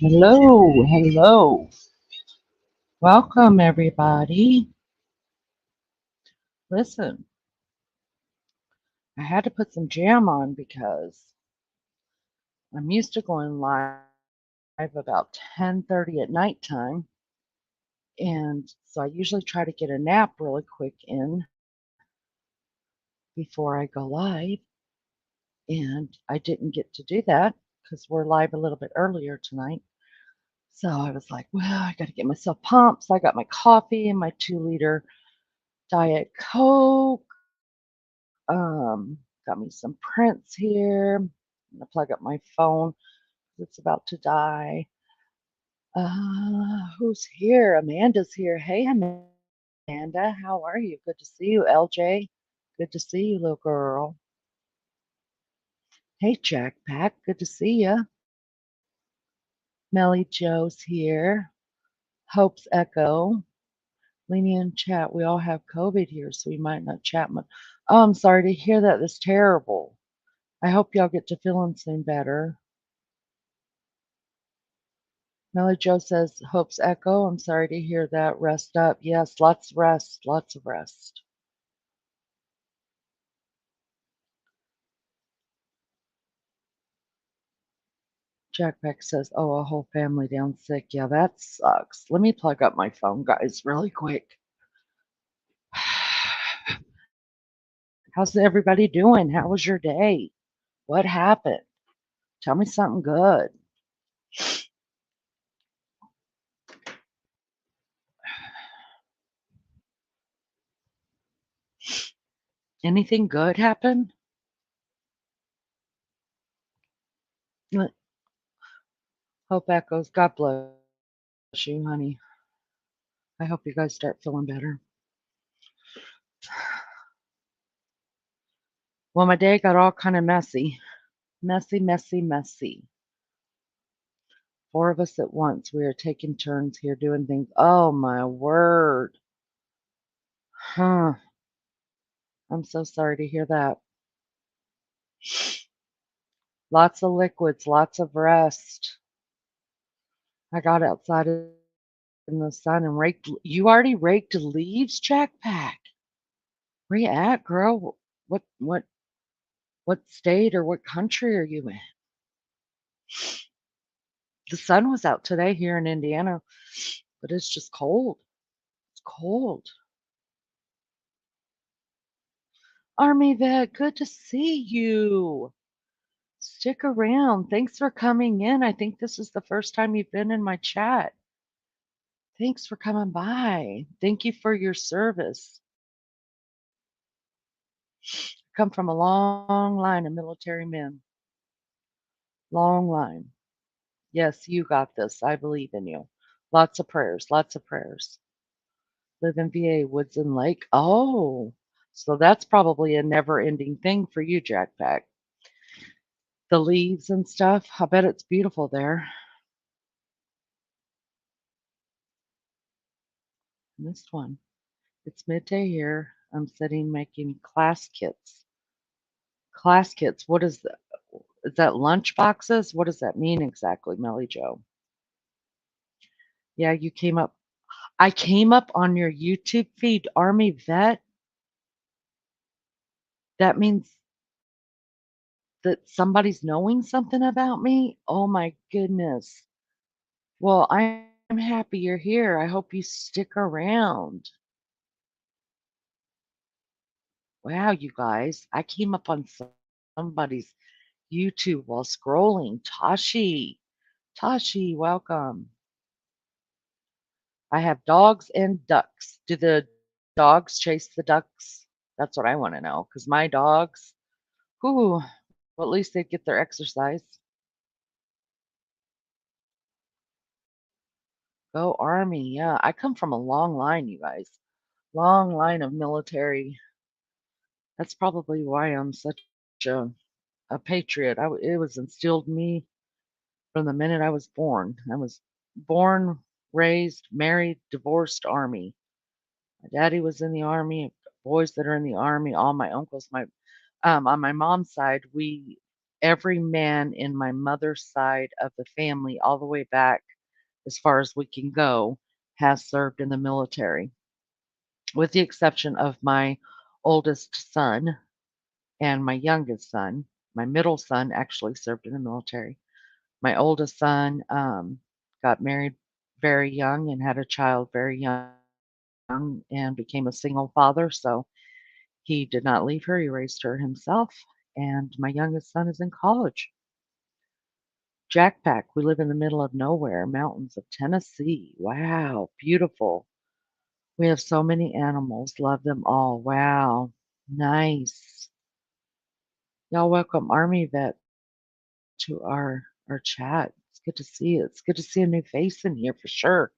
Hello, hello. Welcome, everybody. Listen, I had to put some jam on because I'm used to going live about 10:30 at nighttime, and so I usually try to get a nap really quick in before I go live, and I didn't get to do that because we're live a little bit earlier tonight. So I was like, well, I got to get myself pumped. So I got my coffee and my 2-liter Diet Coke. Got me some prints here. I'm gonna plug up my phone. It's about to die. Who's here? Amanda's here. Hey, Amanda, how are you? Good to see you, LJ. Good to see you, little girl. Hey, Jackpack. Good to see you. Melly Joe's here. Hope's Echo. Leaning in chat. We all have COVID here, so we might not chat much. Oh, I'm sorry to hear that. That's terrible. I hope y'all get to feeling soon better. Melly Joe says, Hope's Echo. I'm sorry to hear that. Rest up. Yes, lots of rest. Lots of rest. Jack Beck says, oh, a whole family down sick. Yeah, that sucks. Let me plug up my phone, guys, really quick. How's everybody doing? How was your day? What happened? Tell me something good. Anything good happen? Hope echoes. God bless you, honey. I hope you guys start feeling better. Well, my day got all kind of messy. Messy, messy, messy. 4 of us at once. We are taking turns here doing things. Oh, my word. Huh. I'm so sorry to hear that. Lots of liquids, lots of rest. I got outside in the sun and raked. You already raked leaves, Jackpack? Where you at, girl? What state or what country are you in? The sun was out today here in Indiana, but it's just cold. It's cold. Army vet, good to see you. Stick around. Thanks for coming in. I think this is the first time you've been in my chat. Thanks for coming by. Thank you for your service. Come from a long line of military men. Long line. Yes, you got this. I believe in you. Lots of prayers. Lots of prayers. Live in VA, Woods and Lake. Oh, so that's probably a never ending thing for you, Jackpack. The leaves and stuff. I bet it's beautiful there. Missed one. It's midday here. I'm sitting making class kits. Class kits. What is that? Is that lunch boxes? What does that mean exactly, Melly Joe? Yeah, you came up. I came up on your YouTube feed, Army Vet. That means that somebody's knowing something about me? Oh my goodness. Well, I'm happy you're here. I hope you stick around. Wow, you guys, I came up on somebody's YouTube while scrolling. Tashi, welcome. I have dogs and ducks. Do the dogs chase the ducks? That's what I want to know. Because my dogs, whoo, well, at least they get their exercise. Go Army. Yeah, I come from a long line, you guys. Long line of military. That's probably why I'm such a, a patriot. It was instilled in me from the minute I was born. I was born, raised, married, divorced Army. My daddy was in the Army, boys that are in the Army, all my uncles, my on my mom's side, we every man in my mother's side of the family, all the way back as far as we can go, has served in the military, with the exception of my oldest son and my youngest son. My middle son actually served in the military. My oldest son got married very young and had a child very young and became a single father. So he did not leave her. He raised her himself. And my youngest son is in college. Jackpack. We live in the middle of nowhere, mountains of Tennessee. Wow, beautiful. We have so many animals. Love them all. Wow, nice. Y'all welcome Army Vet to our chat. It's good to see you. It's good to see a new face in here for sure.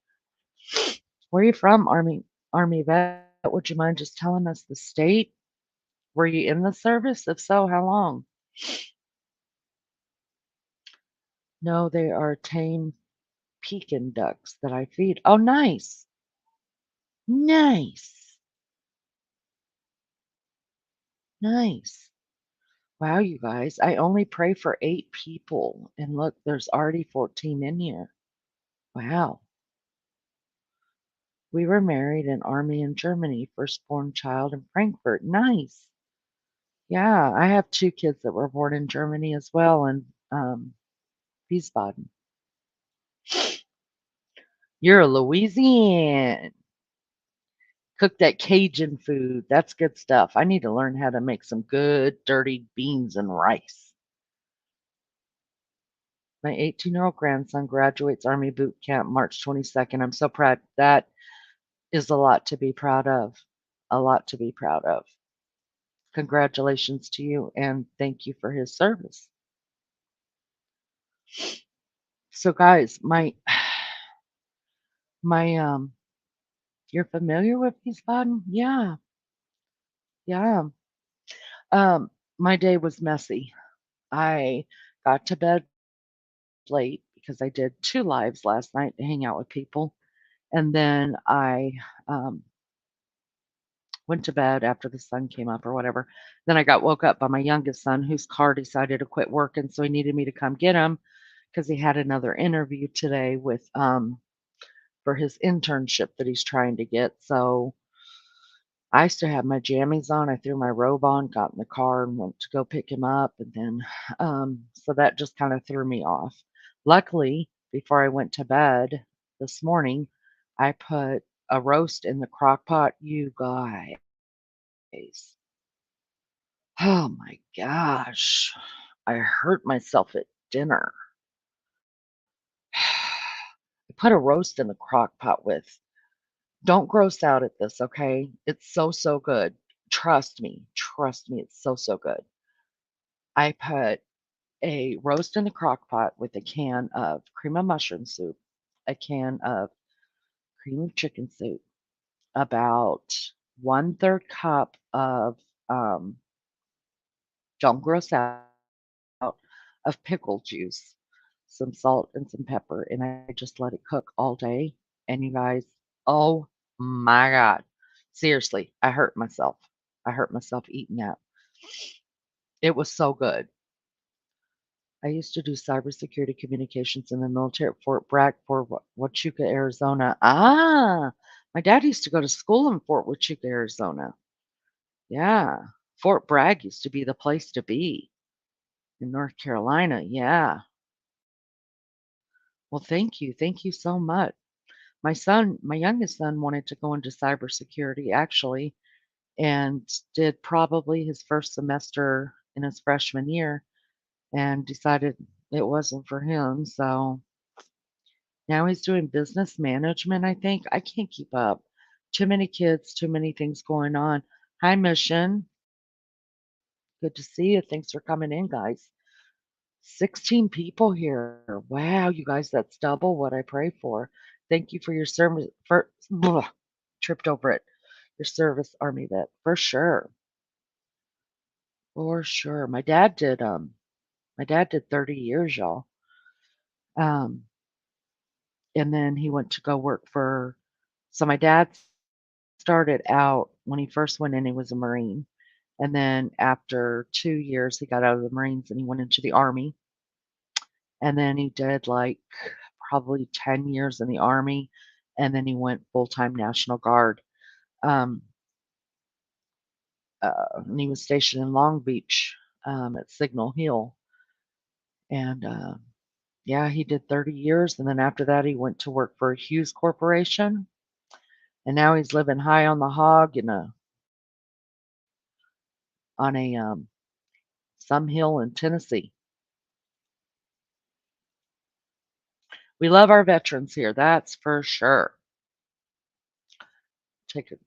Where are you from, Army Vet? Would you mind just telling us the state? Were you in the service? If so, how long? No, they are tame Pekin ducks that I feed. Oh, nice. Nice. Nice. Wow, you guys, I only pray for 8 people, and look, there's already 14 in here. Wow. We were married in Army in Germany, firstborn child in Frankfurt. Nice. Yeah, I have 2 kids that were born in Germany as well, and Wiesbaden. You're a Louisiana. Cook that Cajun food. That's good stuff. I need to learn how to make some good dirty beans and rice. My 18-year-old grandson graduates Army boot camp March 22nd. I'm so proud. That is a lot to be proud of. A lot to be proud of. Congratulations to you and thank you for his service. So guys, my you're familiar with Wiesbaden? Yeah. Yeah. Um my day was messy. I got to bed late because I did 2 lives last night to hang out with people. And then I went to bed after the sun came up or whatever. Then I got woke up by my youngest son, whose car decided to quit working, so he needed me to come get him because he had another interview today with for his internship that he's trying to get. So I still had my jammies on. I threw my robe on, got in the car, and went to go pick him up. And then, so that just kind of threw me off. Luckily, before I went to bed this morning, I put a roast in the crock pot. You guys, oh my gosh, I hurt myself at dinner. I put a roast in the crock pot with. Don't gross out at this, okay? It's so, so good. Trust me, it's so, so good. I put a roast in the crock pot with a can of cream of mushroom soup, a can of cream of chicken soup, about 1/3 cup of, don't gross out, of pickle juice, some salt and some pepper, and I just let it cook all day. And you guys, oh my God. Seriously, I hurt myself. I hurt myself eating that. It was so good. I used to do cybersecurity communications in the military at Fort Bragg for Huachuca, Arizona. Ah, My dad used to go to school in Fort Huachuca, Arizona. Yeah. Fort Bragg used to be the place to be in North Carolina. Yeah. Well, thank you. Thank you so much. My youngest son wanted to go into cybersecurity actually and did probably his first semester in his freshman year and decided it wasn't for him. So now he's doing business management, I think. I can't keep up. Too many kids, too many things going on. Hi, Mission. Good to see you. Thanks for coming in, guys. 16 people here. Wow, you guys, that's double what I pray for. Thank you for your service. Tripped over it. Your service, Army vet, for sure, for sure. My dad did 30 years, y'all. Um, and then he went to go work for. So my dad started out when he first went in, he was a Marine, and then after 2 years, he got out of the Marines and he went into the Army, and then he did like probably 10 years in the Army, and then he went full time National Guard. Um, and he was stationed in Long Beach at Signal Hill. And yeah, he did 30 years. And then after that, he went to work for Hughes Corporation. And now he's living high on the hog on a some hill in Tennessee. We love our veterans here, that's for sure.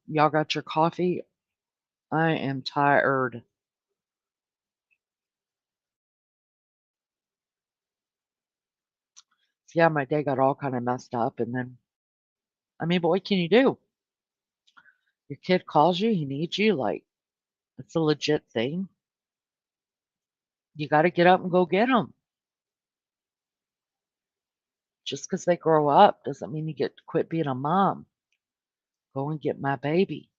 Y'all got your coffee? I am tired. Yeah, my day got all kind of messed up. And then, I mean, but what can you do? Your kid calls you, he needs you. Like, it's a legit thing. You got to get up and go get them. Just because they grow up doesn't mean you get to quit being a mom. Go and get my baby.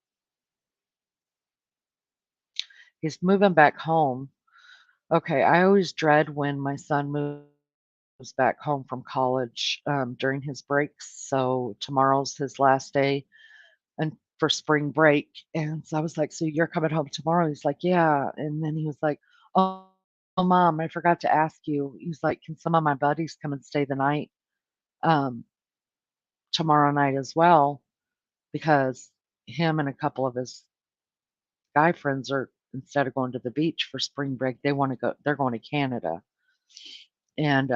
He's moving back home. Okay, I always dread when my son moves back home from college during his breaks. So tomorrow's his last day and for spring break. And so I was like, "So you're coming home tomorrow?" He's like, "Yeah." And then he was like, "Oh, mom, I forgot to ask you." He's like, "Can some of my buddies come and stay the night um, tomorrow night as well?" Because him and a couple of his guy friends are instead of going to the beach for spring break, they're going to Canada. And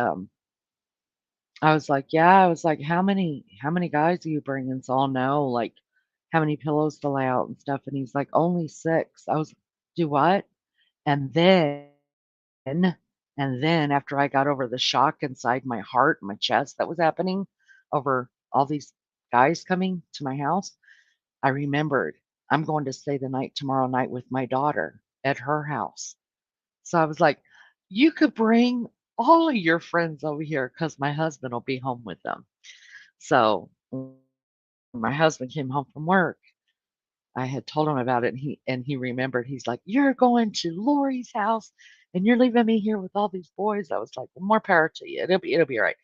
I was like, "Yeah." I was like, "How many guys are you bringing so I'll know, like, how many pillows to lay out and stuff?" And he's like, "Only 6." I was, "Do what?" And then after I got over the shock inside my heart, my chest that was happening over all these guys coming to my house, I remembered I'm going to stay the night tomorrow night with my daughter at her house. So I was like, "You could bring all of your friends over here because my husband will be home with them." So when my husband came home from work, I had told him about it, and he remembered. He's like, "You're going to Lori's house, and you're leaving me here with all these boys." I was like, "Well, more power to you. It'll be all right."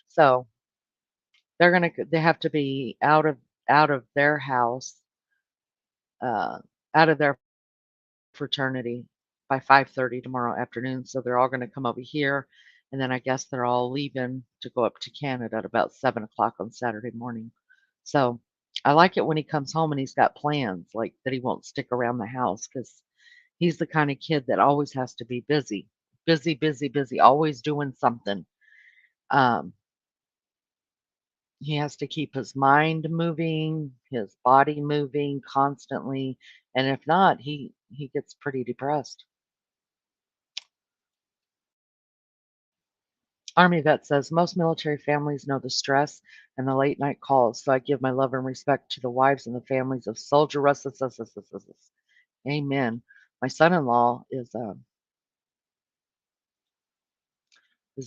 So they have to be out of their house, uh, out of their fraternity by 5:30 tomorrow afternoon. So they're all going to come over here, and then I guess they're all leaving to go up to Canada at about 7 o'clock on Saturday morning. So I like it when he comes home and he's got plans, like that he won't stick around the house because he's the kind of kid that always has to be busy, busy, busy, busy, always doing something. Um, he has to keep his mind moving, his body moving constantly, and if not, he gets pretty depressed. Army vet says most military families know the stress and the late night calls, so I give my love and respect to the wives and the families of soldier. Amen. My son-in-law is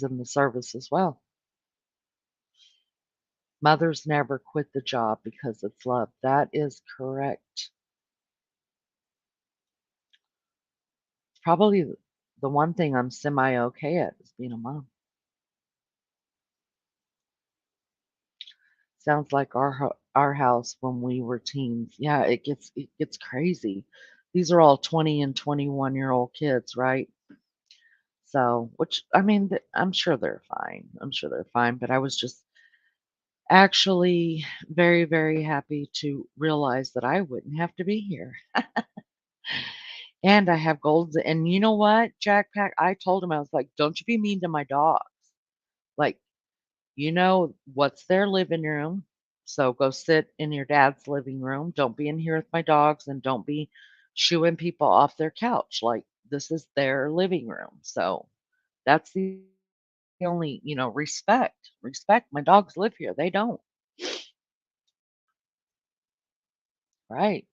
in the service as well. Mothers never quit the job because it's love. That is correct. Probably the one thing I'm semi okay at is being a mom. Sounds like our house when we were teens. Yeah, it gets crazy. These are all 20 and 21-year-old kids, right? So, which I mean, I'm sure they're fine. I'm sure they're fine, but I was just actually very, very happy to realize that I wouldn't have to be here. And I have golds, and you know what, Jack Pack, I told him, I was like, "Don't you be mean to my dogs. Like, you know what's their living room, so go sit in your dad's living room. Don't be in here with my dogs, and don't be shooing people off their couch. Like, this is their living room. So that's the only, respect. Respect. My dogs live here. They don't. Right.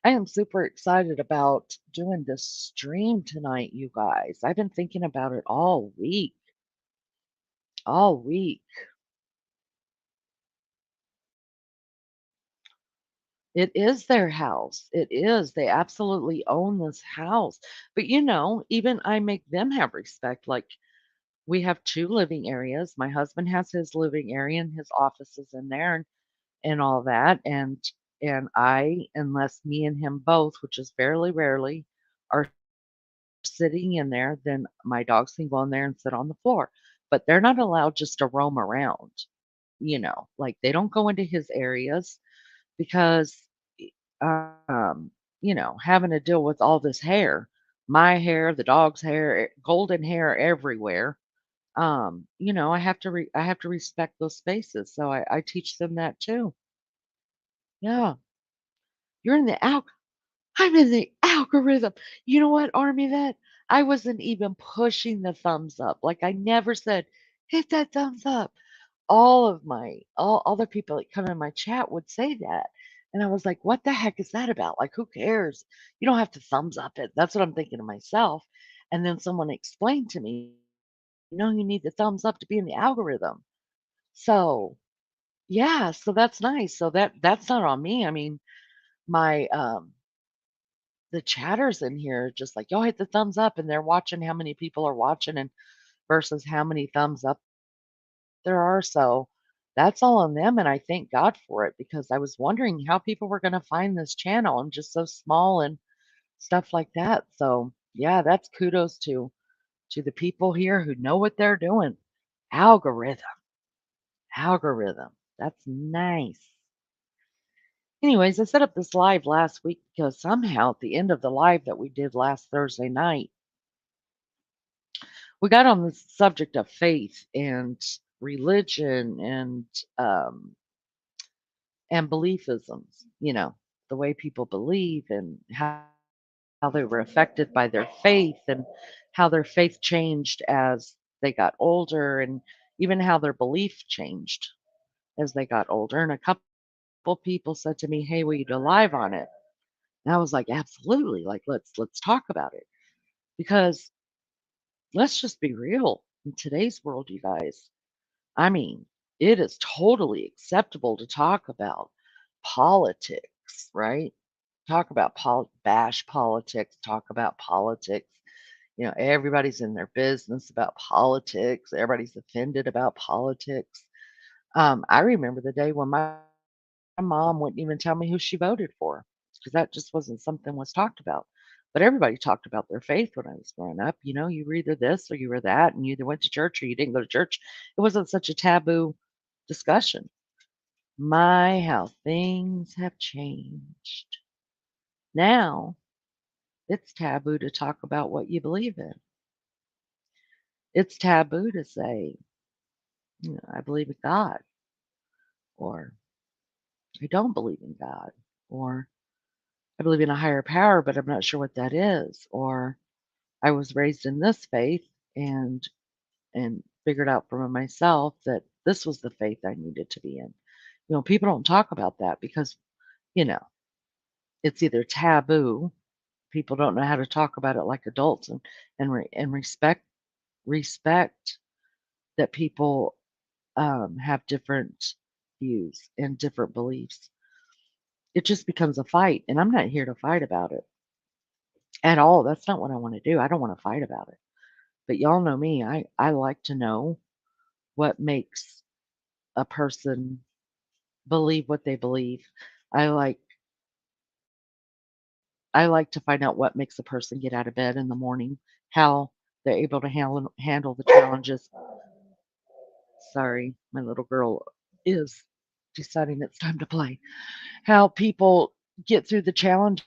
I am super excited about doing this stream tonight, you guys. I've been thinking about it all week. All week. It is their house. It is. They absolutely own this house. But, even I make them have respect. Like, we have 2 living areas. My husband has his living area and his office is in there and all that. And I, unless me and him both, which is fairly rarely, are sitting in there, then my dogs can go in there and sit on the floor. But they're not allowed just to roam around, like they don't go into his areas because, having to deal with all this hair, my hair, the dog's hair, golden hair everywhere. I have to respect those spaces. So I teach them that too. Yeah, you're in the I'm in the algorithm. You know what, Army Vet? I wasn't even pushing the thumbs up. Like I never said, hit that thumbs up. All the people that come in my chat would say that. And I was like, what the heck is that about? Like, who cares? You don't have to thumbs up it. That's what I'm thinking to myself. And then someone explained to me, no, you need the thumbs up to be in the algorithm. So yeah, so that's nice. So that's not on me. I mean, my the chatters in here just like, "Y'all hit the thumbs up," and they're watching how many people are watching and versus how many thumbs up there are, so that's all on them, and I thank God for it because I was wondering how people were gonna find this channel. I'm just so small and stuff like that, so, yeah, that's kudos to the people here who know what they're doing. Algorithm, algorithm, that's nice. Anyways, I set up this live last week because somehow at the end of the live that we did last Thursday night, we got on the subject of faith and religion um and beliefisms, the way people believe and how they were affected by their faith and how their faith changed as they got older and even how their belief changed as they got older. And a couple people said to me, "Hey, will you do live on it?" And I was like, "Absolutely. Like let's talk about it." Because let's just be real. In today's world, you guys, I mean, it is totally acceptable to talk about politics, right? Talk about bash politics, talk about politics. Everybody's in their business about politics. Everybody's offended about politics. I remember the day when my mom wouldn't even tell me who she voted for because that just wasn't something was talked about. But everybody talked about their faith when I was growing up. You were either this or you were that, and you either went to church or you didn't go to church. It wasn't such a taboo discussion. My, how things have changed. Now it's taboo to talk about what you believe in. It's taboo to say, I believe in God, or I don't believe in God, or I believe in a higher power, but I'm not sure what that is, or I was raised in this faith and figured out for myself that this was the faith I needed to be in. People don't talk about that because, you know, it's either taboo, people don't know how to talk about it like adults and respect that people have different views and different beliefs. It just becomes a fight, and I'm not here to fight about it at all. That's not what I want to do. I don't want to fight about it. But y'all know me. I like to know what makes a person believe what they believe. I like I like to find out what makes a person get out of bed in the morning, how they're able to handle the challenges. Sorry, my little girl is deciding it's time to play. How people get through the challenges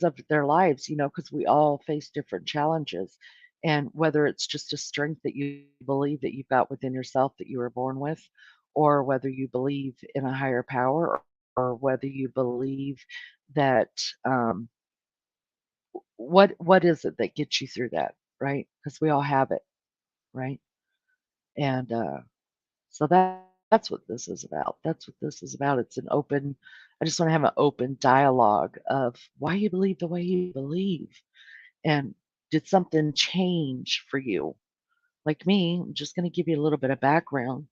of their lives, because we all face different challenges. And whether it's just a strength that you believe that you've got within yourself that you were born with, or whether you believe in a higher power, or whether you believe that what is it that gets you through that, right? Because we all have it, right? And so that's what this is about. That's what this is about. It's an open. I just want to have an open dialogue of why you believe the way you believe. And did something change for you? Like me, I'm just going to give you a little bit of background.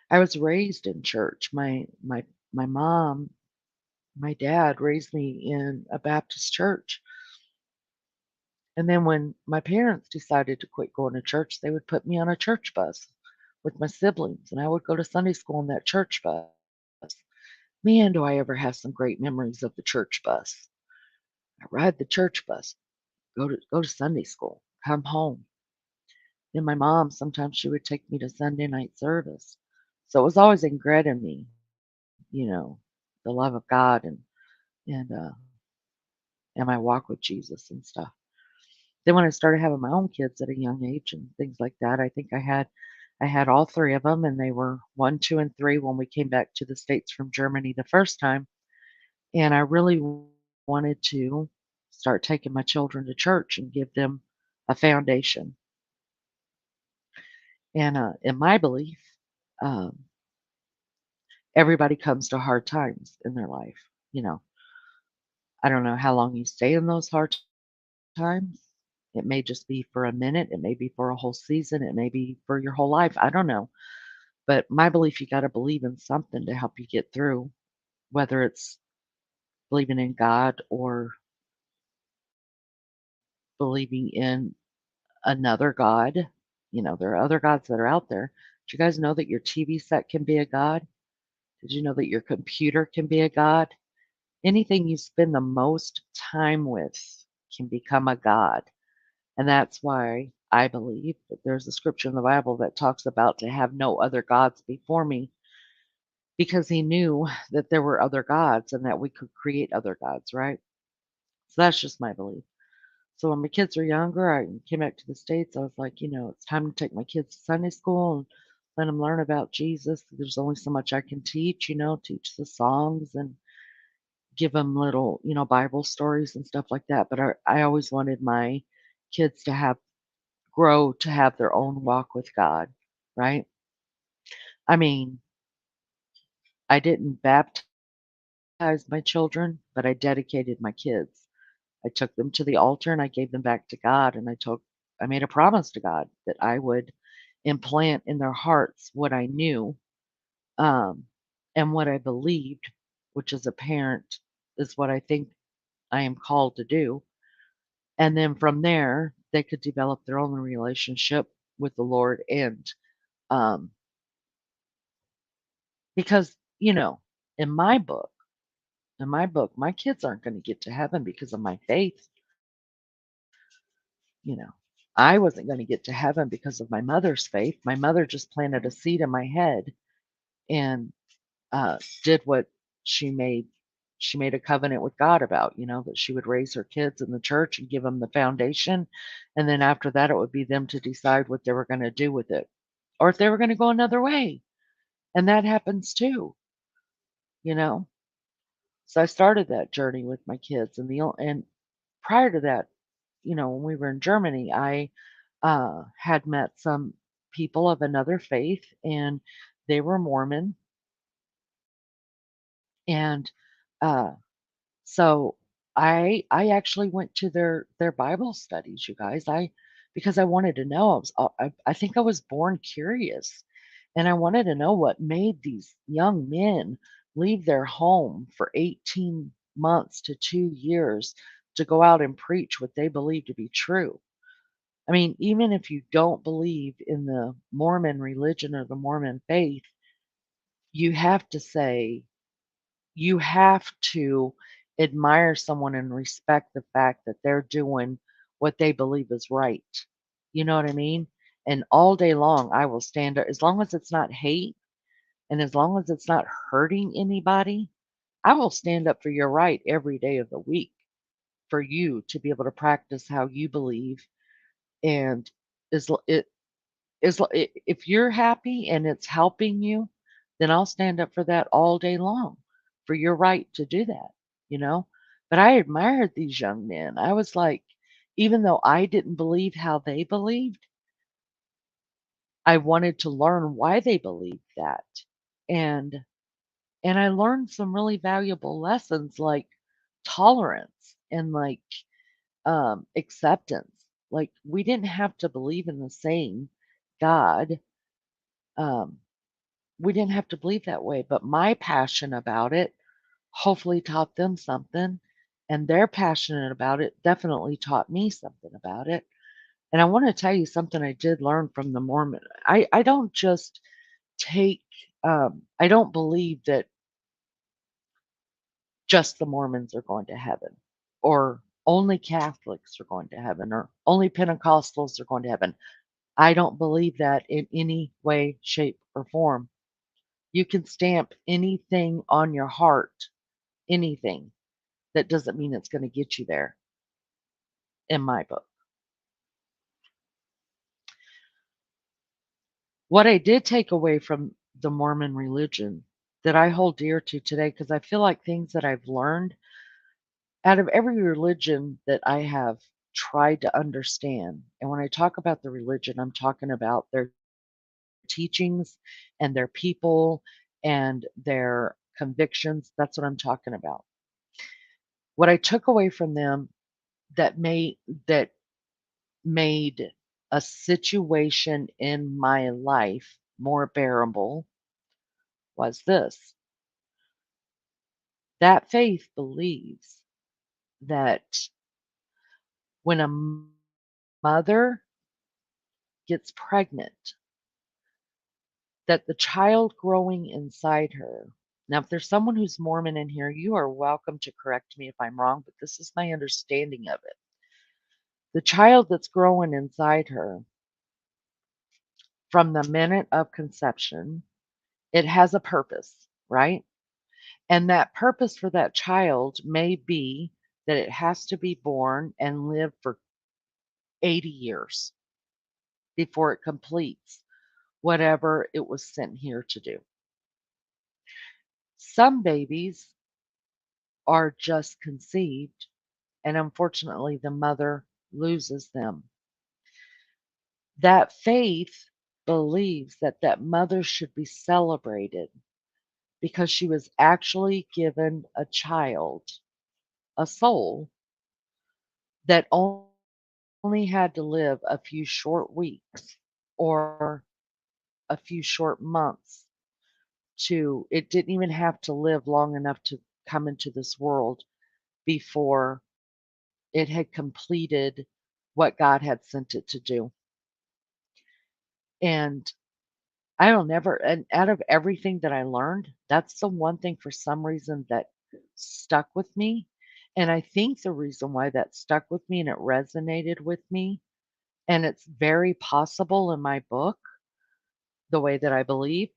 I was raised in church. My mom, my dad raised me in a Baptist church. And then when my parents decided to quit going to church, they would put me on a church bus with my siblings, and I would go to Sunday school in that church bus. Man, do I ever have some great memories of the church bus. I ride the church bus, go to Sunday school, come home. Then my mom, sometimes she would take me to Sunday night service. So it was always inbred in me, the love of God and my walk with Jesus and stuff. Then when I started having my own kids at a young age and things like that, I had all three of them, and they were 1, 2, and 3 when we came back to the States from Germany the first time. And I really wanted to start taking my children to church and give them a foundation. And in my belief, um, everybody comes to hard times in their life. You know, I don't know how long you stay in those hard times. It may just be for a minute, it may be for a whole season, it may be for your whole life. I don't know. But my belief, you got to believe in something to help you get through, whether it's believing in God or believing in another God. There are other gods that are out there. Did you guys know that your TV set can be a god? Did you know that your computer can be a god? Anything you spend the most time with can become a god. And that's why I believe that there's a scripture in the Bible that talks about to have no other gods before me, because he knew that there were other gods and that we could create other gods, right? So that's just my belief. So when my kids were younger, I came back to the States. I was like, it's time to take my kids to Sunday school and let them learn about Jesus. There's only so much I can teach, teach the songs and give them little, Bible stories and stuff like that. But I always wanted my kids to grow to have their own walk with God, right? I mean, I didn't baptize my children, but I dedicated my kids. I took them to the altar and I gave them back to God, and I made a promise to God that I would implant in their hearts what I knew, um, and what I believed, which as a parent is what I think I am called to do. And then from there, they could develop their own relationship with the Lord. And um, because, in my book, my kids aren't going to get to heaven because of my faith. You know, I wasn't going to get to heaven because of my mother's faith. My mother just planted a seed in my head and did what she made. She made a covenant with God about, that she would raise her kids in the church and give them the foundation. And then after that, it would be them to decide what they were going to do with it or if they were going to go another way. And that happens too, you know. So I started that journey with my kids, and prior to that, when we were in Germany, I had met some people of another faith, and they were Mormon. And uh, so I actually went to their Bible studies, you guys. Because I wanted to know. I think I was born curious, and I wanted to know what made these young men leave their home for 18 months to 2 years to go out and preach what they believe to be true. I mean, even if you don't believe in the Mormon religion or the Mormon faith, you have to say, you have to admire someone and respect the fact that they're doing what they believe is right. You know what I mean? And all day long, I will stand up as long as it's not hate and as long as it's not hurting anybody, I will stand up for your right every day of the week for you to be able to practice how you believe. And as l- it if you're happy and it's helping you, then I'll stand up for that all day long, for your right to do that, you know? But I admired these young men. I was like, even though I didn't believe how they believed, I wanted to learn why they believed that. And I learned some really valuable lessons like tolerance and like acceptance. Like we didn't have to believe in the same God. Um, we didn't have to believe that way, but my passion about it hopefully taught them something, and their passionate about it definitely taught me something about it. And I want to tell you something I did learn from the Mormon. I don't just take I don't believe that just the Mormons are going to heaven or only Catholics are going to heaven or only Pentecostals are going to heaven. I don't believe that in any way, shape, or form. You can stamp anything on your heart, anything. That doesn't mean it's going to get you there in my book. What I did take away from the Mormon religion that I hold dear to today, because I feel like things that I've learned out of every religion that I have tried to understand. And when I talk about the religion, I'm talking about their teachings and their people and their convictions. That's what I'm talking about. What I took away from them that made a situation in my life more bearable was this: that faith believes that when a mother gets pregnant, that the child growing inside her, now, if there's someone who's Mormon in here, you are welcome to correct me if I'm wrong, but this is my understanding of it. The child that's growing inside her from the minute of conception, it has a purpose, right? And that purpose for that child may be that it has to be born and live for 80 years before it completes whatever it was sent here to do. Some babies are just conceived, and unfortunately, the mother loses them. That faith believes that that mother should be celebrated because she was actually given a child, a soul that only had to live a few short weeks or a few short months to it didn't even have to live long enough to come into this world before it had completed what God had sent it to do. And I'll never and out of everything that I learned, that's the one thing for some reason that stuck with me. And I think the reason why that stuck with me and it resonated with me, and it's very possible in my book, the way that I believe,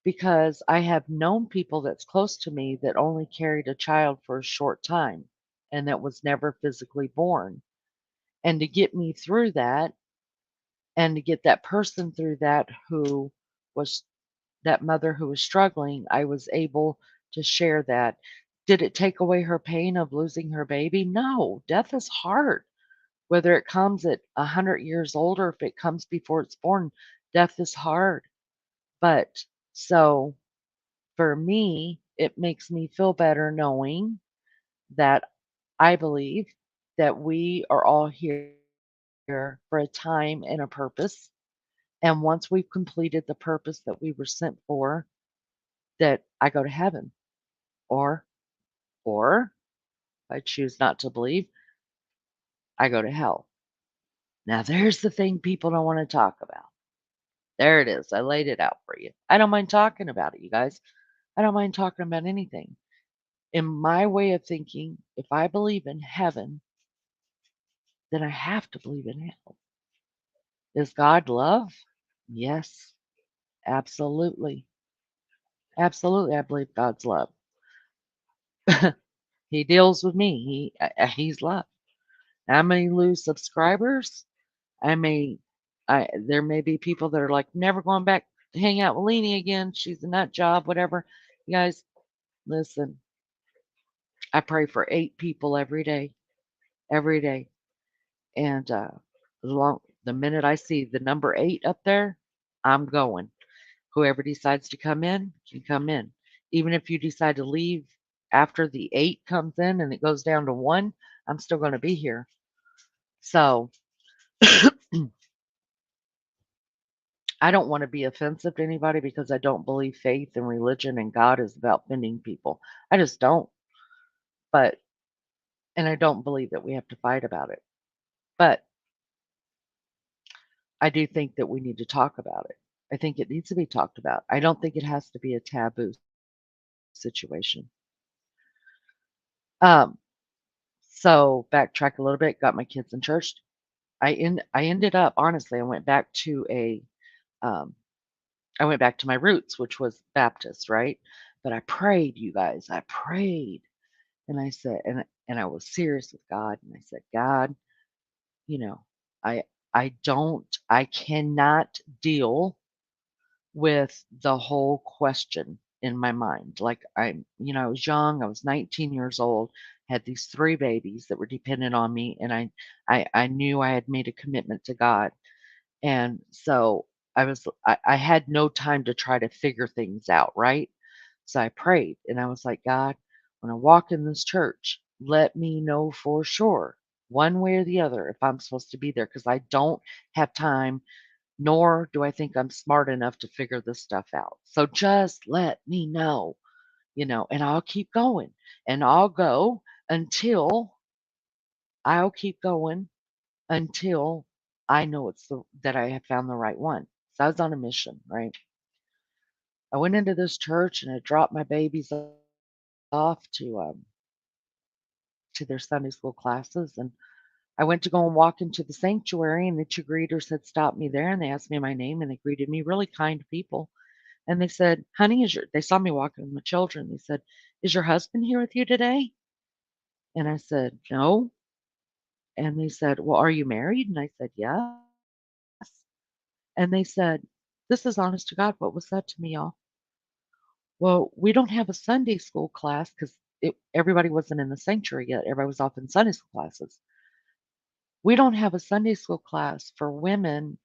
because I have known people that's close to me that only carried a child for a short time and that was never physically born. And to get me through that and to get that person through that who was that mother who was struggling, I was able to share that. Did it take away her pain of losing her baby? No, death is hard. Whether it comes at 100 years old or if it comes before it's born, death is hard. But so for me, it makes me feel better knowing that I believe that we are all here for a time and a purpose. And once we've completed the purpose that we were sent for, that I go to heaven. Or, or if I choose not to believe, I go to hell. Now, there's the thing people don't want to talk about. There it is. I laid it out for you. I don't mind talking about it, you guys. I don't mind talking about anything. In my way of thinking, if I believe in heaven, then I have to believe in hell. Is God love? Yes, absolutely. Absolutely, I believe God's love. He deals with me. He's love. I may lose subscribers. I may I there may be people that are like never going back to hang out with Leanie again. She's a nut job, whatever. You guys, listen, I pray for 8 people every day. And the minute I see the number 8 up there, I'm going. Whoever decides to come in can come in. Even if you decide to leave after the 8 comes in and it goes down to 1, I'm still going to be here. So I don't want to be offensive to anybody because I don't believe faith and religion and God is about bending people. I just don't. But, and I don't believe that we have to fight about it. But I do think that we need to talk about it. I think it needs to be talked about. I don't think it has to be a taboo situation. Um, so backtrack a little bit, got my kids in church. I ended up honestly, um I went back to my roots, which was Baptist, right? But I prayed, you guys. I prayed. And I said, and I was serious with God. And I said, God, you know, I I cannot deal with the whole question in my mind. Like I was young, I was 19 years old, had these 3 babies that were dependent on me, and I knew I had made a commitment to God. And so I had no time to try to figure things out, right? So I prayed and I was like, God, when I walk in this church, let me know for sure, one way or the other, if I'm supposed to be there, because I don't have time, nor do I think I'm smart enough to figure this stuff out. So just let me know, and I'll keep going. And I'll keep going until I know that I have found the right one. So I was on a mission, right? I went into this church and I dropped my babies off to their Sunday school classes, and I went to go and walk into the sanctuary, and the 2 greeters had stopped me there, and they asked me my name, and they greeted me, really kind people. And they said, "Honey, they saw me walking with my children. They said, "Is your husband here with you today?" And I said, "No." And they said, "Well, are you married?" And I said, "Yes." And they said, this is honest to God, what was said to me, y'all. Well, we don't have a Sunday school class because everybody wasn't in the sanctuary yet. Everybody was off in Sunday school classes. We don't have a Sunday school class for women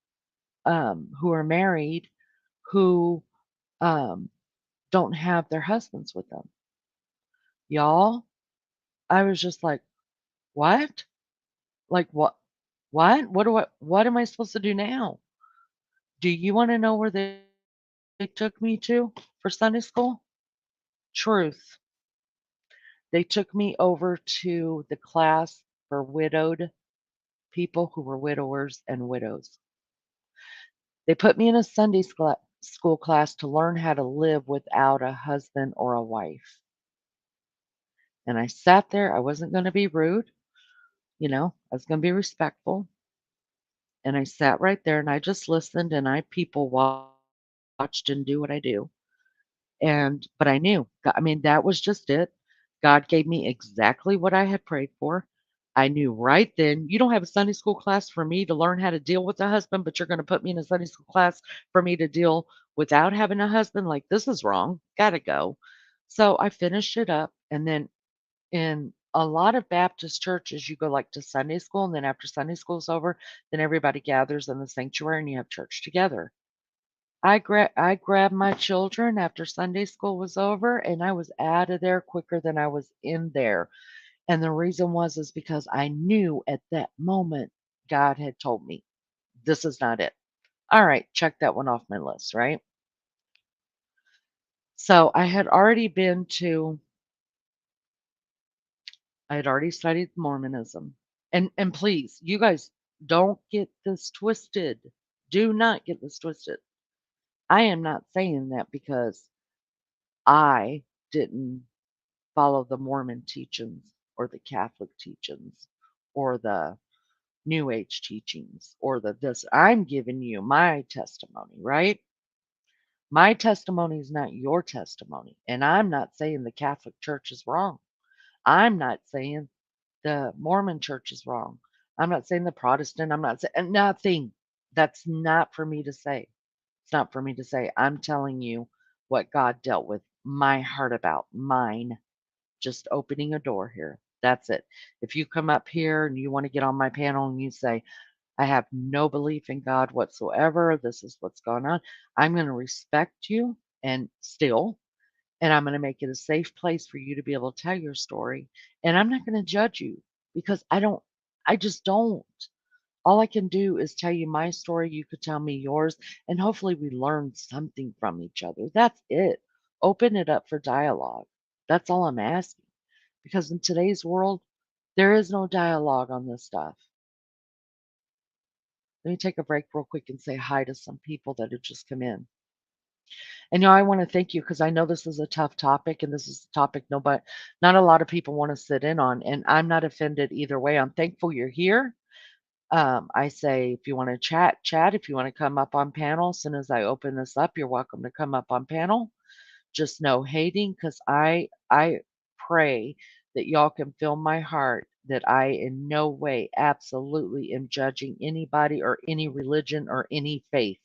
who are married who um, don't have their husbands with them. Y'all, I was just like, what? Like what? What? What am I supposed to do now? Do you want to know where they took me to for Sunday school? Truth. They took me over to the class for widowed people who were widowers and widows. They put me in a school class to learn how to live without a husband or a wife. And I sat there. I wasn't going to be rude, I was going to be respectful. And I sat right there and I just listened and I people watched and do what I do. But I knew, that was just it. God gave me exactly what I had prayed for. I knew right then, you don't have a Sunday school class for me to learn how to deal with a husband, but you're going to put me in a Sunday school class for me to deal without having a husband. Like, this is wrong. Gotta go. So I finished it up. And then in a lot of Baptist churches, you go like to Sunday school. And then after Sunday school's over, then everybody gathers in the sanctuary and you have church together. I grabbed my children after Sunday school was over, and I was out of there quicker than I was in there, and the reason is because I knew at that moment God had told me, "This is not it." Alright, check that one off my list, right? So, I had already studied Mormonism, and please, you guys, don't get this twisted. Do not get this twisted. I am not saying that because I didn't follow the Mormon teachings or the Catholic teachings or the New Age teachings or the this. I'm giving you my testimony, right? My testimony is not your testimony. And I'm not saying the Catholic Church is wrong. I'm not saying the Mormon Church is wrong. I'm not saying the Protestant, I'm not saying nothing. That's not for me to say. It's not for me to say. I'm telling you what God dealt with my heart about, mine, just opening a door here. That's it. If you come up here and you want to get on my panel and you say, I have no belief in God whatsoever, this is what's going on, I'm going to respect you and still, and I'm going to make it a safe place for you to be able to tell your story. And I'm not going to judge you because I just don't. All I can do is tell you my story. You could tell me yours, and hopefully we learn something from each other. That's it. Open it up for dialogue. That's all I'm asking. Because in today's world, there is no dialogue on this stuff. Let me take a break real quick and say hi to some people that have just come in. And I want to thank you because I know this is a tough topic and this is a topic not a lot of people want to sit in on. And I'm not offended either way. I'm thankful you're here. I say if you want to chat, chat. If you want to come up on panel, as soon as I open this up, you're welcome to come up on panel. Just no hating because I pray that y'all can feel my heart that I in no way absolutely am judging anybody or any religion or any faith.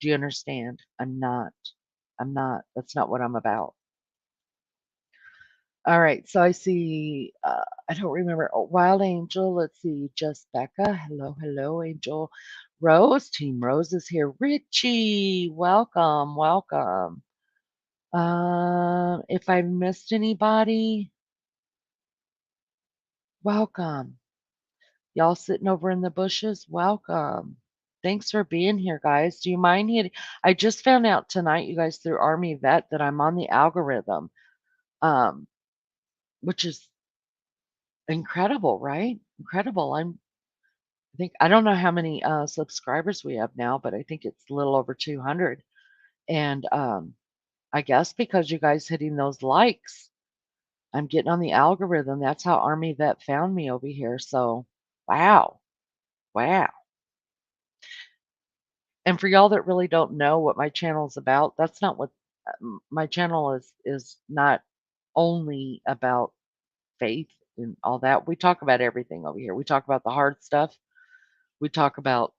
Do you understand? I'm not. I'm not. That's not what I'm about. All right. So I see, I don't remember. Oh, Wild Angel. Let's see. Just Becca. Hello, hello, Angel. Rose. Team Rose is here. Richie. Welcome. Welcome. If I missed anybody, welcome. Y'all sitting over in the bushes, welcome. Thanks for being here, guys. Do you mind hitting? I just found out tonight, you guys, through Army Vet, that I'm on the algorithm, um, which is incredible, right? Incredible. I think I don't know how many subscribers we have now, but I think it's a little over 200. And I guess because you guys hitting those likes, I'm getting on the algorithm. That's how Army Vet found me over here. So, wow, wow. And for y'all that really don't know what my channel is about, that's not what my channel is not only about faith and all that. We talk about everything over here. We talk about the hard stuff. We talk about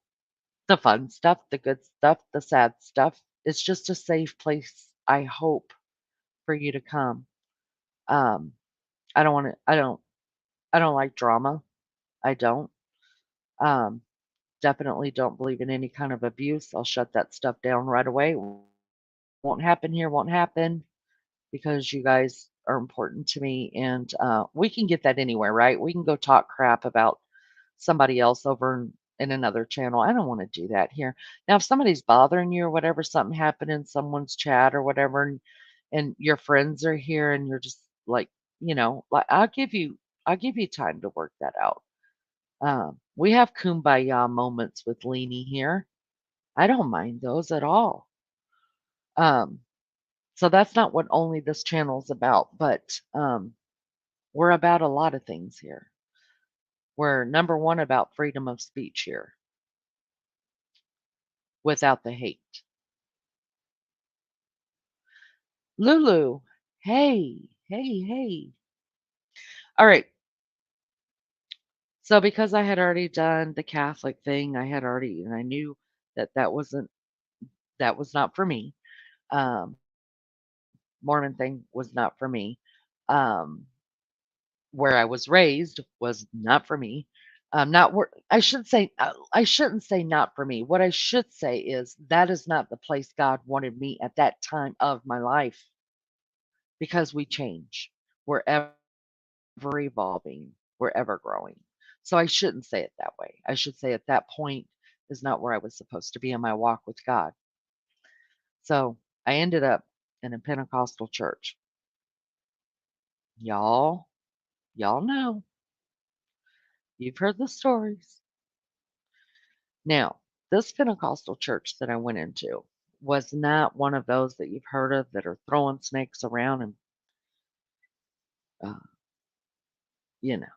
the fun stuff, the good stuff, the sad stuff. It's just a safe place, I hope, for you to come. Um, I don't want to I don't like drama. I don't. Um, definitely don't believe in any kind of abuse. I'll shut that stuff down right away. Won't happen here, won't happen because you guys are important to me. And we can get that anywhere, right? We can go talk crap about somebody else over in another channel. I don't want to do that here. Now, if somebody's bothering you or whatever, something happened in someone's chat or whatever, and your friends are here and you're just like, like I'll give you time to work that out. We have kumbaya moments with Leanie here. I don't mind those at all. Um, so that's not what only this channel is about, but we're about a lot of things here. We're number one about freedom of speech here without the hate. Lulu, hey, hey, hey. All right. So because I had already done the Catholic thing, and I knew that that was not for me. Um, Mormon thing was not for me. Um, where I was raised was not for me. Not where I shouldn't say not for me. What I should say is that is not the place God wanted me at that time of my life because we change. We're ever evolving. We're ever growing. So I shouldn't say it that way. I should say at that point is not where I was supposed to be in my walk with God. So I ended up in a Pentecostal church. Y'all, y'all know. You've heard the stories. Now, this Pentecostal church that I went into, was not one of those that you've heard of that are throwing snakes around and, uh, you know,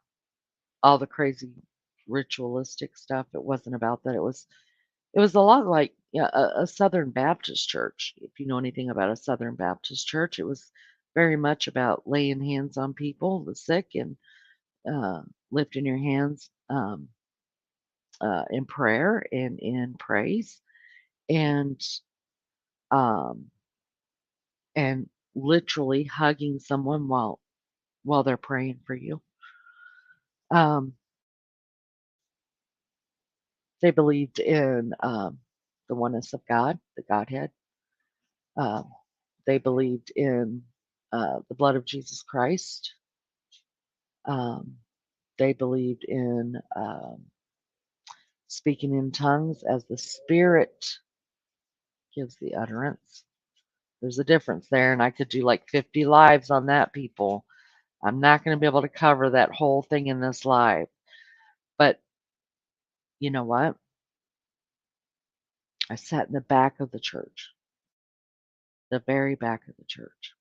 all the crazy ritualistic stuff. It wasn't about that. It was a lot like, yeah, a Southern Baptist church. If you know anything about a Southern Baptist church, it was very much about laying hands on people, the sick, and uh, lifting your hands in prayer and in praise, and um, and literally hugging someone while they're praying for you. Um, they believed in the oneness of God, the Godhead. Um, they believed in the blood of Jesus Christ. Um, they believed in speaking in tongues as the Spirit gives the utterance. There's a difference there, and I could do like 50 lives on that, people. I'm not going to be able to cover that whole thing in this live. But you know what? I sat in the back of the church, the very back of the church,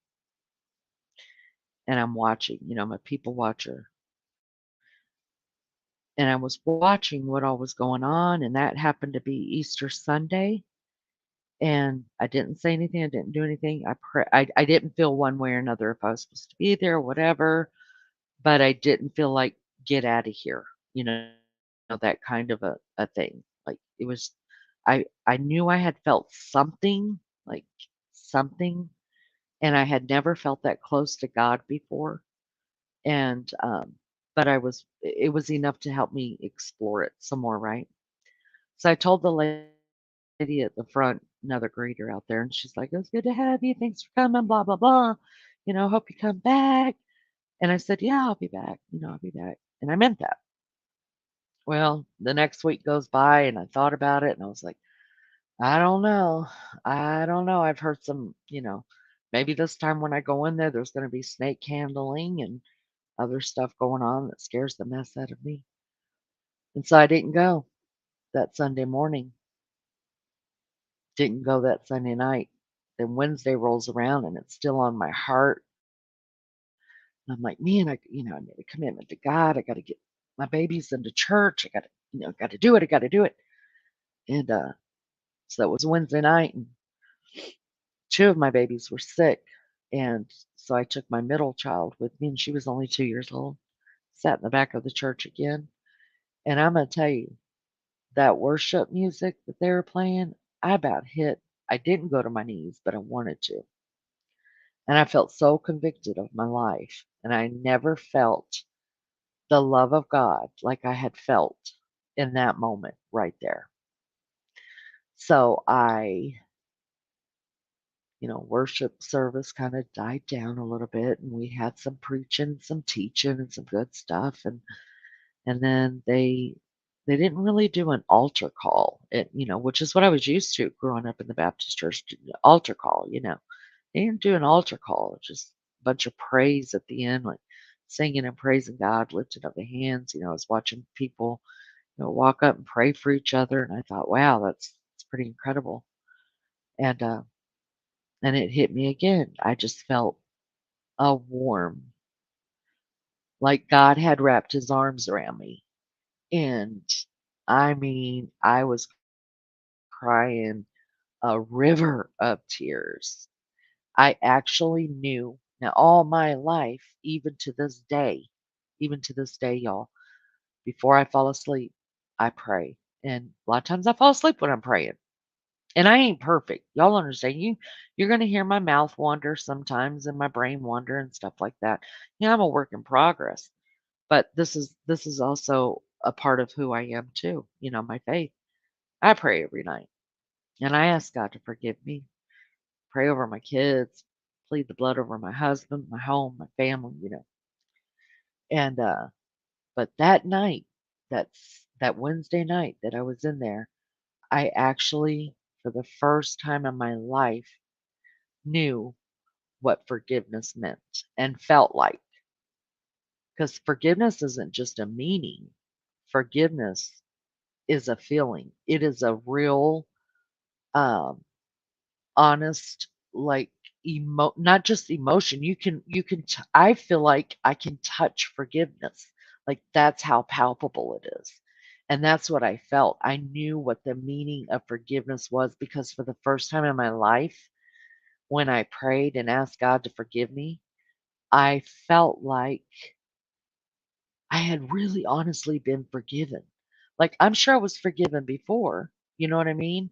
and I'm watching. I'm a people watcher. And I was watching what all was going on, and that happened to be Easter Sunday. And I didn't say anything. I didn't do anything. I didn't feel one way or another if I was supposed to be there or whatever, but I didn't feel like get out of here, you know, that kind of a thing. Like it was, I knew I had felt something, like something, and I had never felt that close to God before. And but it was enough to help me explore it some more, right? So I told the lady at the front, another greeter out there, and she's like, "It was good to have you. Thanks for coming, blah, blah, blah. Hope you come back." And I said, "Yeah, I'll be back. I'll be back." And I meant that. Well, the next week goes by and I thought about it and I was like, I don't know. I don't know. I've heard maybe this time when I go in there, there's going to be snake handling and other stuff going on that scares the mess out of me. And so I didn't go that Sunday morning, didn't go that Sunday night. Then Wednesday rolls around and it's still on my heart. And I'm like, man, I made a commitment to God. I got to get my babies into church. Got to do it. I got to do it. And so that was Wednesday night, and two of my babies were sick. And so I took my middle child with me, and she was only 2 years old. Sat in the back of the church again. And I'm going to tell you, that worship music that they were playing, I about hit. I didn't go to my knees, but I wanted to. And I felt so convicted of my life. And I never felt the love of God like I had felt in that moment right there. So worship service kind of died down a little bit and we had some preaching, some teaching and some good stuff and then they didn't really do an altar call, which is what I was used to growing up in the Baptist church, altar call. They didn't do an altar call, just a bunch of praise at the end, like singing and praising God, lifting up the hands. I was watching people, walk up and pray for each other and I thought, wow, that's pretty incredible. And it hit me again. I just felt a warm, like God had wrapped his arms around me. And I mean, I was crying a river of tears. I actually knew now all my life, even to this day, y'all, before I fall asleep, I pray. And a lot of times I fall asleep when I'm praying. And I ain't perfect. Y'all understand? You're gonna hear my mouth wander sometimes and my brain wander and stuff like that. Yeah, I'm a work in progress. But this is also a part of who I am too, my faith. I pray every night. And I ask God to forgive me, pray over my kids, plead the blood over my husband, my home, my family. And but that night, that Wednesday night that I was in there, I actually, for the first time in my life, knew what forgiveness meant and felt like. Because forgiveness isn't just a meaning, forgiveness is a feeling. It is a real, um, honest, like, not just emotion, I feel like I can touch forgiveness. Like, that's how palpable it is. And that's what I felt. I knew what the meaning of forgiveness was because for the first time in my life, when I prayed and asked God to forgive me, I felt like I had really honestly been forgiven. Like, I'm sure I was forgiven before, you know what I mean?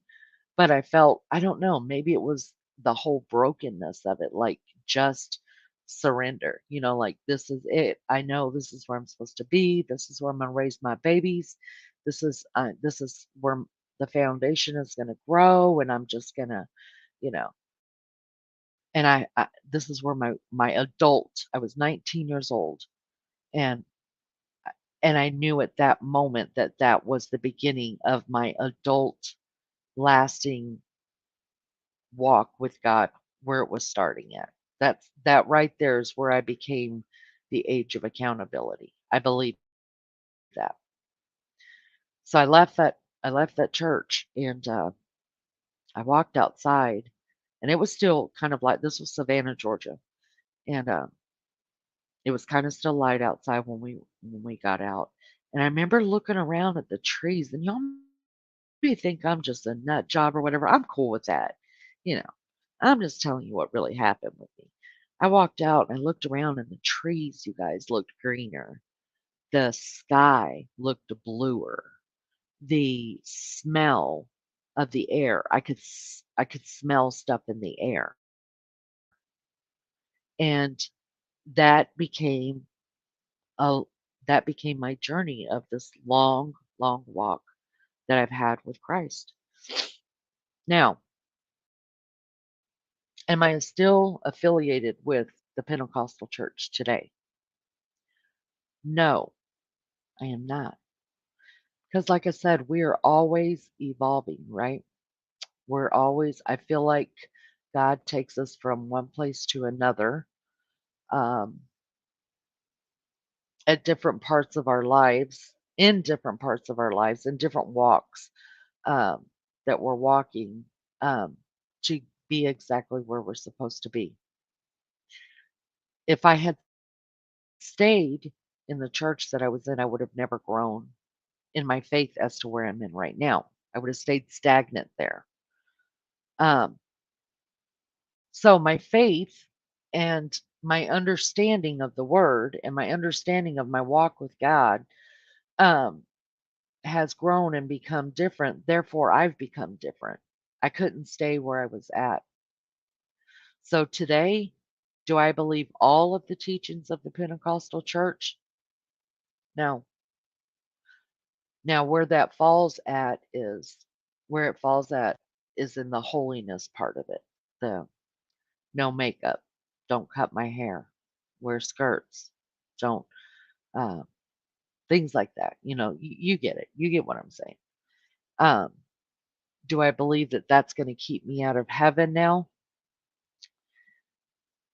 But I felt, I don't know, maybe it was the whole brokenness of it, like, just surrender, like, "This is it. I know this is where I'm supposed to be. This is where I'm gonna raise my babies. This is where the foundation is gonna grow, and I'm just gonna," you know, and this is where my adult I was 19 years old, and I knew at that moment that that was the beginning of my adult lasting walk with God, where it was starting at. That right there is where I became the age of accountability. I believe that. So I left that church, and I walked outside, and it was still kind of like, this was Savannah, Georgia, and it was kind of still light outside when we got out. And I remember looking around at the trees, and y'all may think I'm just a nut job or whatever. I'm cool with that. You know, I'm just telling you what really happened with me. I walked out and I looked around, and the trees, you guys, looked greener. The sky looked bluer. The smell of the air, I could smell stuff in the air. And that became a that became my journey of this long, long walk that I've had with Christ. Now, am I still affiliated with the Pentecostal church today? No, I am not. Because, like I said, we are always evolving, right? I feel like God takes us from one place to another, um, at different parts of our lives, in different parts of our lives, in different walks, um, that we're walking, um, to be exactly where we're supposed to be. If I had stayed in the church that I was in, I would have never grown in my faith as to where I'm in right now. I would have stayed stagnant there. Um, so my faith and my understanding of the word and my understanding of my walk with God, um, has grown and become different. Therefore, I've become different. I couldn't stay where I was at. So today, do I believe all of the teachings of the Pentecostal church? No. Now, where it falls at is in the holiness part of it. The no makeup, don't cut my hair, wear skirts, don't, uh, things like that. You get it. You get what I'm saying. Um, do I believe that that's going to keep me out of heaven now?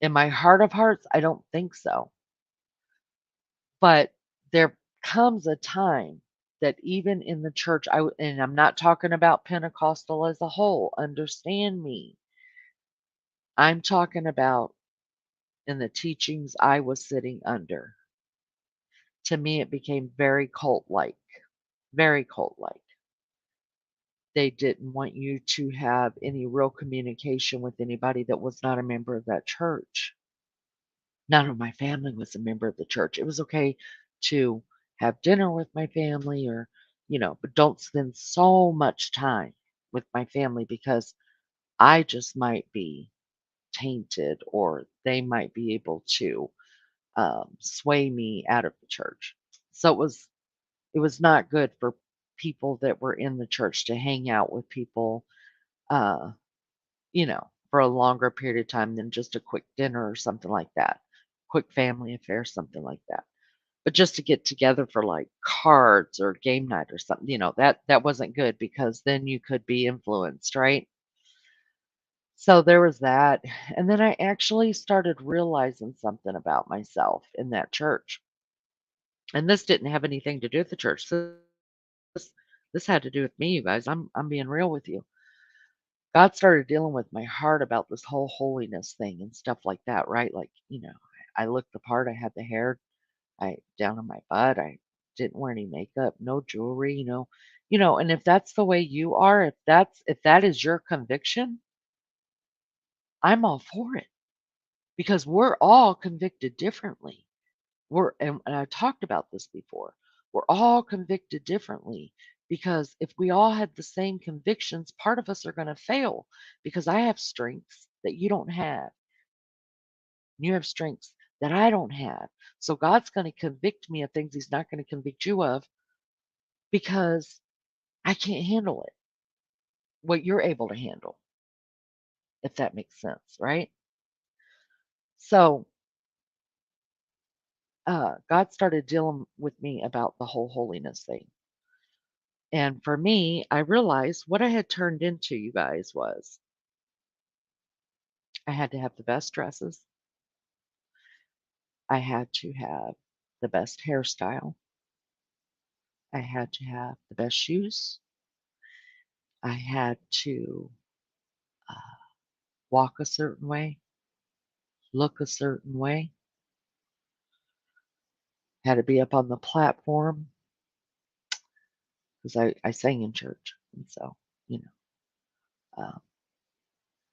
In my heart of hearts, I don't think so. But there comes a time that even in the church, and I'm not talking about Pentecostal as a whole, understand me. I'm talking about in the teachings I was sitting under. To me, it became very cult like, very cult like. They didn't want you to have any real communication with anybody that was not a member of that church. None of my family was a member of the church. It was okay to have dinner with my family or, but don't spend so much time with my family because I just might be tainted or they might be able to, sway me out of the church. So it was not good for people that were in the church to hang out with people, uh, for a longer period of time than just a quick dinner or something like that. Quick family affair, something like that. But just to get together for like cards or game night or something, that wasn't good because then you could be influenced, right? So there was that. And then I actually started realizing something about myself in that church. And this didn't have anything to do with the church. This had to do with me, you guys. I'm being real with you. God started dealing with my heart about this whole holiness thing and stuff like that, right? Like, I looked the part. I had the hair I down on my butt. I didn't wear any makeup, no jewelry, and if that's the way you are, if that is your conviction, I'm all for it because we're all convicted differently. And I talked about this before. We're all convicted differently because if we all had the same convictions, part of us are going to fail because I have strengths that you don't have. You have strengths that I don't have. So God's going to convict me of things he's not going to convict you of because I can't handle it. What you're able to handle, if that makes sense, right? So God started dealing with me about the whole holiness thing. And for me, I realized what I had turned into, you guys, was I had to have the best dresses. I had to have the best hairstyle. I had to have the best shoes. I had to uh, walk a certain way, look a certain way, had to be up on the platform because I sang in church. And so, you uh,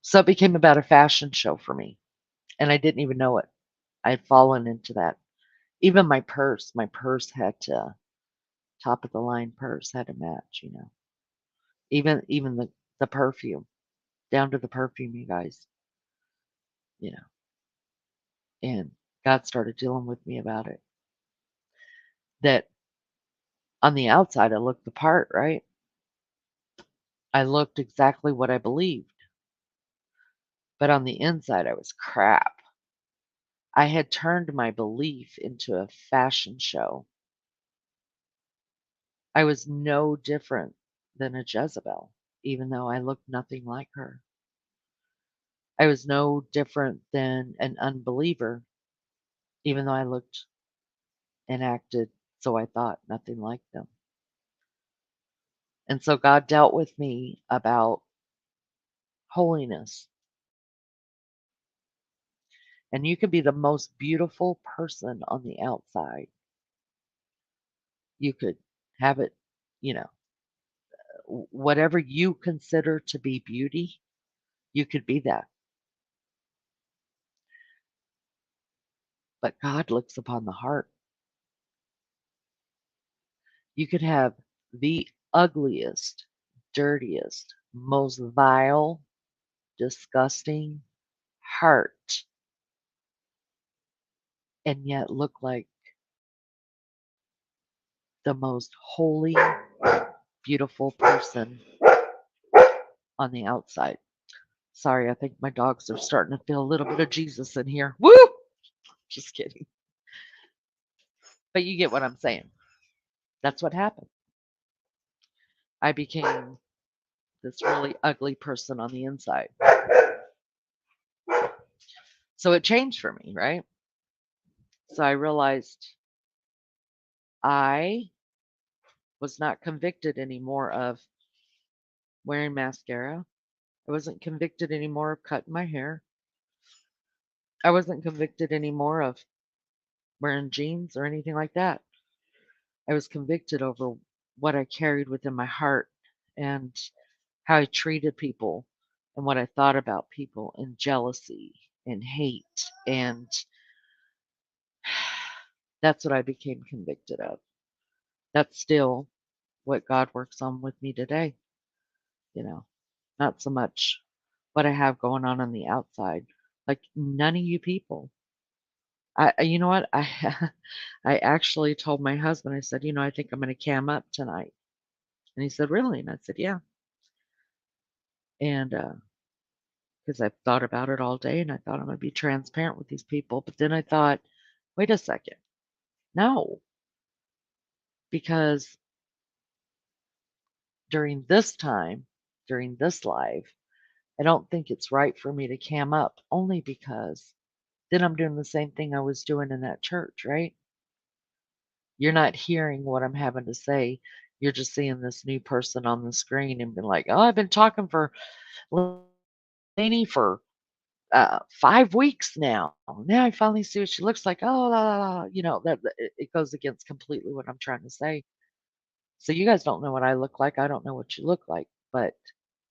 so it became about a fashion show for me. And I didn't even know it. I had fallen into that. Even my purse had to, top of the line purse had to match. Even the perfume, down to the perfume, you guys, you know. And God started dealing with me about it. That on the outside I looked the part, right? I looked exactly what I believed. But on the inside I was crap. I had turned my belief into a fashion show. I was no different than a Jezebel, even though I looked nothing like her. I was no different than an unbeliever, even though I looked and acted, so I thought, nothing like them. And so God dealt with me about holiness. And you could be the most beautiful person on the outside. You could have it, you know, whatever you consider to be beauty, you could be that. But God looks upon the heart. You could have the ugliest, dirtiest, most vile, disgusting heart and yet look like the most holy, beautiful person on the outside. Sorry, I think my dogs are starting to feel a little bit of Jesus in here. Woo! Just kidding. But you get what I'm saying. That's what happened. I became this really ugly person on the inside. So it changed for me, right? So I realized I was not convicted anymore of wearing mascara. I wasn't convicted anymore of cutting my hair. I wasn't convicted anymore of wearing jeans or anything like that. I was convicted over what I carried within my heart and how I treated people and what I thought about people and jealousy and hate. And that's what I became convicted of. That's still what God works on with me today. You know, not so much what I have going on the outside. Like none of you people. You know what? I actually told my husband, I said, I think I'm going to cam up tonight. And he said, really? And I said, yeah. And because I've thought about it all day and I thought I'm going to be transparent with these people. But then I thought, wait a second. No, because during this time, during this life, I don't think it's right for me to cam up only because then I'm doing the same thing I was doing in that church, right? You're not hearing what I'm having to say. You're just seeing this new person on the screen and been like, "Oh, I've been talking for Lainey for 5 weeks now. Now I finally see what she looks like. Oh, la, la, la." It goes against completely what I'm trying to say. So you guys don't know what I look like. I don't know what you look like, but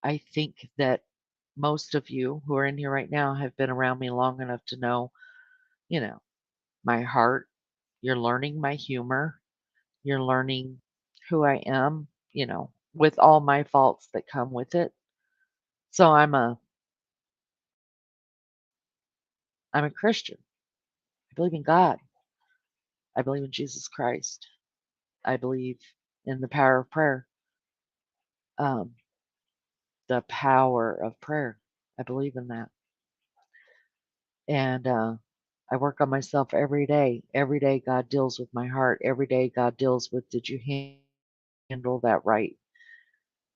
I think that most of you who are in here right now have been around me long enough to know, you know, my heart. You're learning my humor. You're learning who I am, with all my faults that come with it. So I'm a Christian. I believe in God. I believe in Jesus Christ. I believe in the power of prayer. Um, the power of prayer. I believe in that. And I work on myself every day. Every day, God deals with my heart. Every day, God deals with, did you handle that right?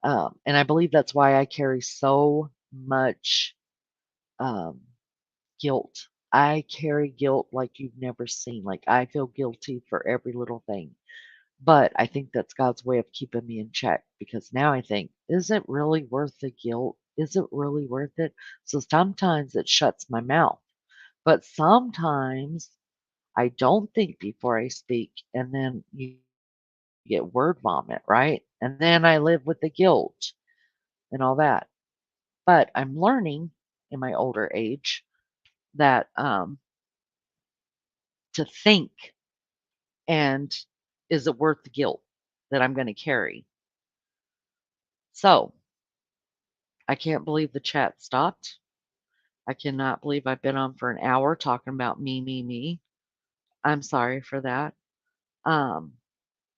And I believe that's why I carry so much um, guilt. I carry guilt like you've never seen. Like I feel guilty for every little thing. But I think that's God's way of keeping me in check because now I think, is it really worth the guilt? Is it really worth it? So sometimes it shuts my mouth, but sometimes I don't think before I speak, and then you get word vomit, right? And then I live with the guilt and all that. But I'm learning in my older age that to think and is it worth the guilt that I'm going to carry? So I can't believe the chat stopped. I cannot believe I've been on for an hour talking about me, me, me. I'm sorry for that. Um,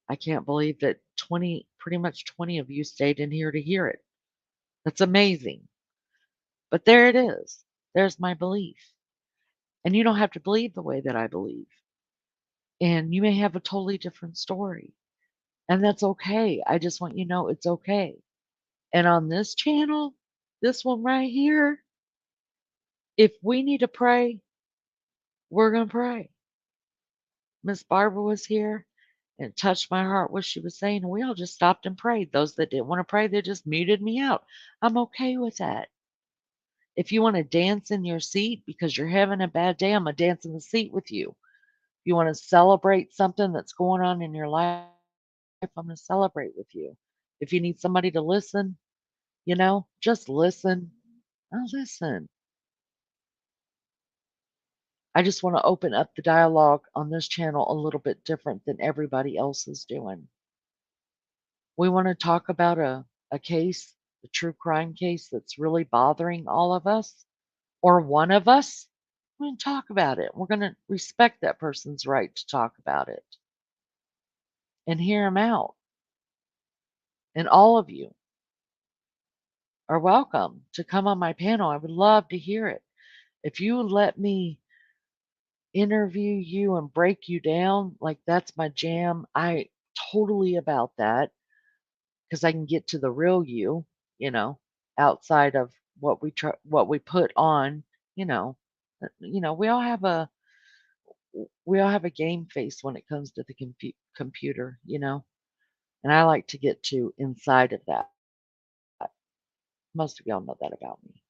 I can't believe that 20, pretty much 20 of you stayed in here to hear it. That's amazing. But there it is. There's my belief. And you don't have to believe the way that I believe. And you may have a totally different story. And that's okay. I just want you to know it's okay. And on this channel, this one right here, if we need to pray, we're going to pray. Miss Barbara was here and it touched my heart what she was saying. And we all just stopped and prayed. Those that didn't want to pray, they just muted me out. I'm okay with that. If you want to dance in your seat because you're having a bad day, I'm going to dance in the seat with you. If you want to celebrate something that's going on in your life, I'm going to celebrate with you. If you need somebody to listen, just listen. I'll listen. I just want to open up the dialogue on this channel a little bit different than everybody else is doing. We want to talk about a case, a true crime case that's really bothering all of us or one of us. We're going to talk about it. We're going to respect that person's right to talk about it and hear them out. And all of you are welcome to come on my panel. I would love to hear it. If you let me interview you and break you down, like that's my jam, I totally about that because I can get to the real you, you know, outside of what we put on, you know. We all have a game face when it comes to the computer. And I like to get to inside of that. Most of y'all know that about me.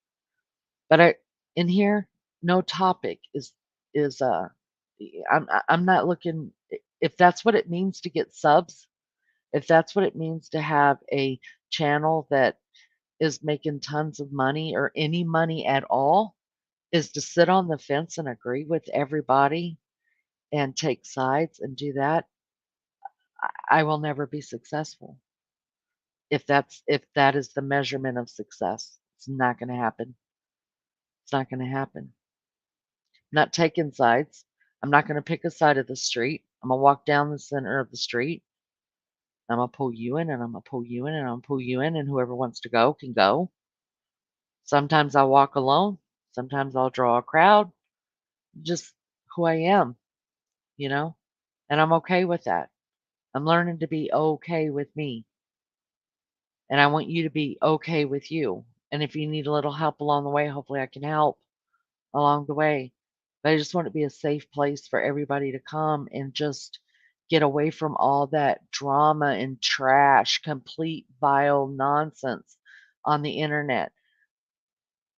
But in here, no topic is I'm not looking if that's what it means to get subs, if that's what it means to have a channel that is making tons of money or any money at all, is to sit on the fence and agree with everybody and take sides and do that, I will never be successful. If that is the measurement of success, it's not going to happen. It's not going to happen. I'm not taking sides. I'm not going to pick a side of the street. I'm going to walk down the center of the street. I'm going to pull you in and I'm going to pull you in and I'm going to pull you in, and whoever wants to go can go. Sometimes I'll walk alone. Sometimes I'll draw a crowd. Just who I am, you know? And I'm okay with that. I'm learning to be okay with me. And I want you to be okay with you. And if you need a little help along the way, hopefully I can help along the way. But I just want it to be a safe place for everybody to come and just Get away from all that drama and trash, complete vile nonsense on the internet.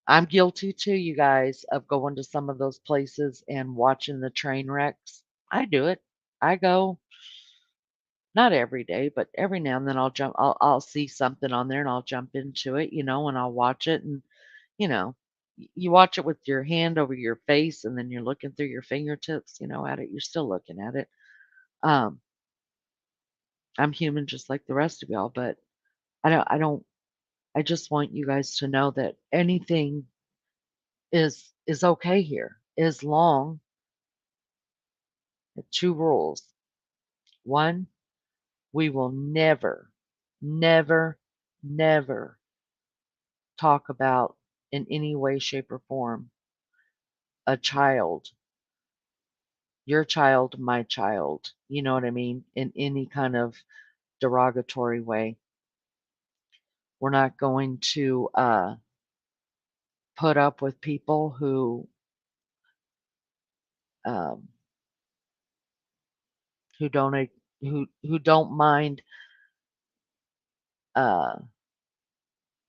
I'm guilty too, you guys, of going to some of those places and watching the train wrecks. I do it. I go not every day, but every now and then I'll see something on there and I'll jump into it, and I'll watch it and, you know, you watch it with your hand over your face and then you're looking through your fingertips, at it. You're still looking at it. Um, I'm human just like the rest of y'all, but I don't I just want you guys to know that anything is okay here as long two rules. One, we will never, never, never talk about in any way, shape, or form a child, your child, my child, you know what I mean, in any kind of derogatory way. We're not going to put up with people um, who don't who don't mind. Uh,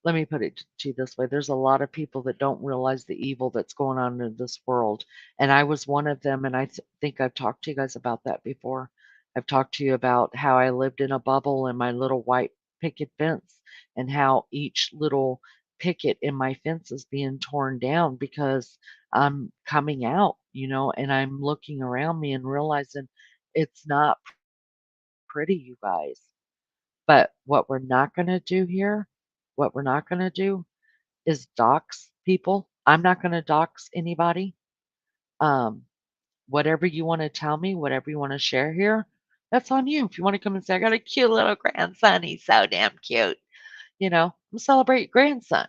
Let me put it to you this way. There's a lot of people that don't realize the evil that's going on in this world. And I was one of them. And think I've talked to you guys about that before. I've talked to you about how I lived in a bubble in my little white picket fence and how each little picket in my fence is being torn down because I'm coming out, and I'm looking around me and realizing it's not pretty, you guys. But what we're not going to do here, what we're not going to do is dox people. I'm not gonna dox anybody. Um, Whatever you wanna tell me, whatever you wanna share here, that's on you. If you wanna come and say, "I got a cute little grandson, he's so damn cute," celebrate your grandson,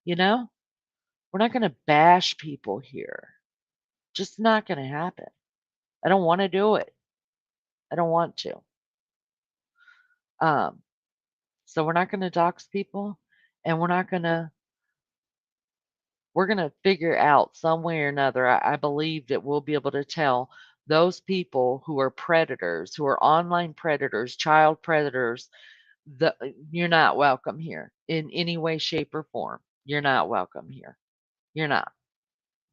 you know? We're not gonna bash people here. Just not gonna happen. I don't wanna do it. I don't want to. Um, so we're not gonna dox people, and we're going to figure out some way or another. I believe that we'll be able to tell those people who are predators, who are online predators, child predators, you're not welcome here in any way, shape, or form. You're not welcome here. You're not.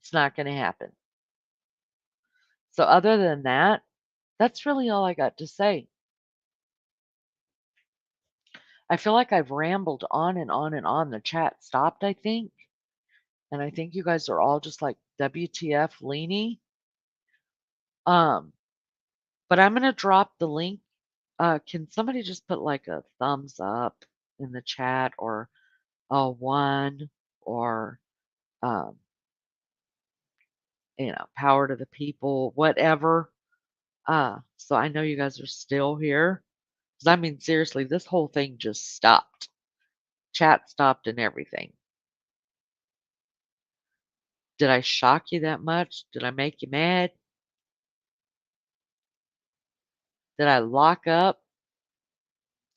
It's not going to happen. So, other than that, that's really all I got to say. I feel like I've rambled on and on and on. The chat stopped, I think. And I think you guys are all just like WTF leany. Um, but I'm gonna drop the link. Can somebody just put like a thumbs up in the chat or a one or um, power to the people, whatever. So I know you guys are still here. 'Cause I mean, seriously, this whole thing just stopped. Chat stopped and everything. Did I shock you that much? Did I make you mad? Did I lock up?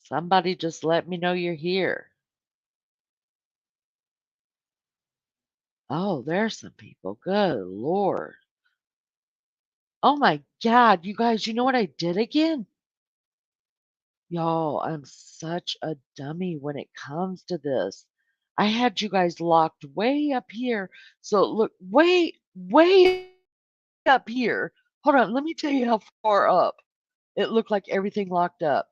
Somebody just let me know you're here. Oh, there's some people. Good Lord. Oh my god, you guys, you know what I did again? Y'all, I'm such a dummy when it comes to this. I had you guys locked way up here. So look, way up here. Hold on, let me tell you how far up. It looked like everything locked up.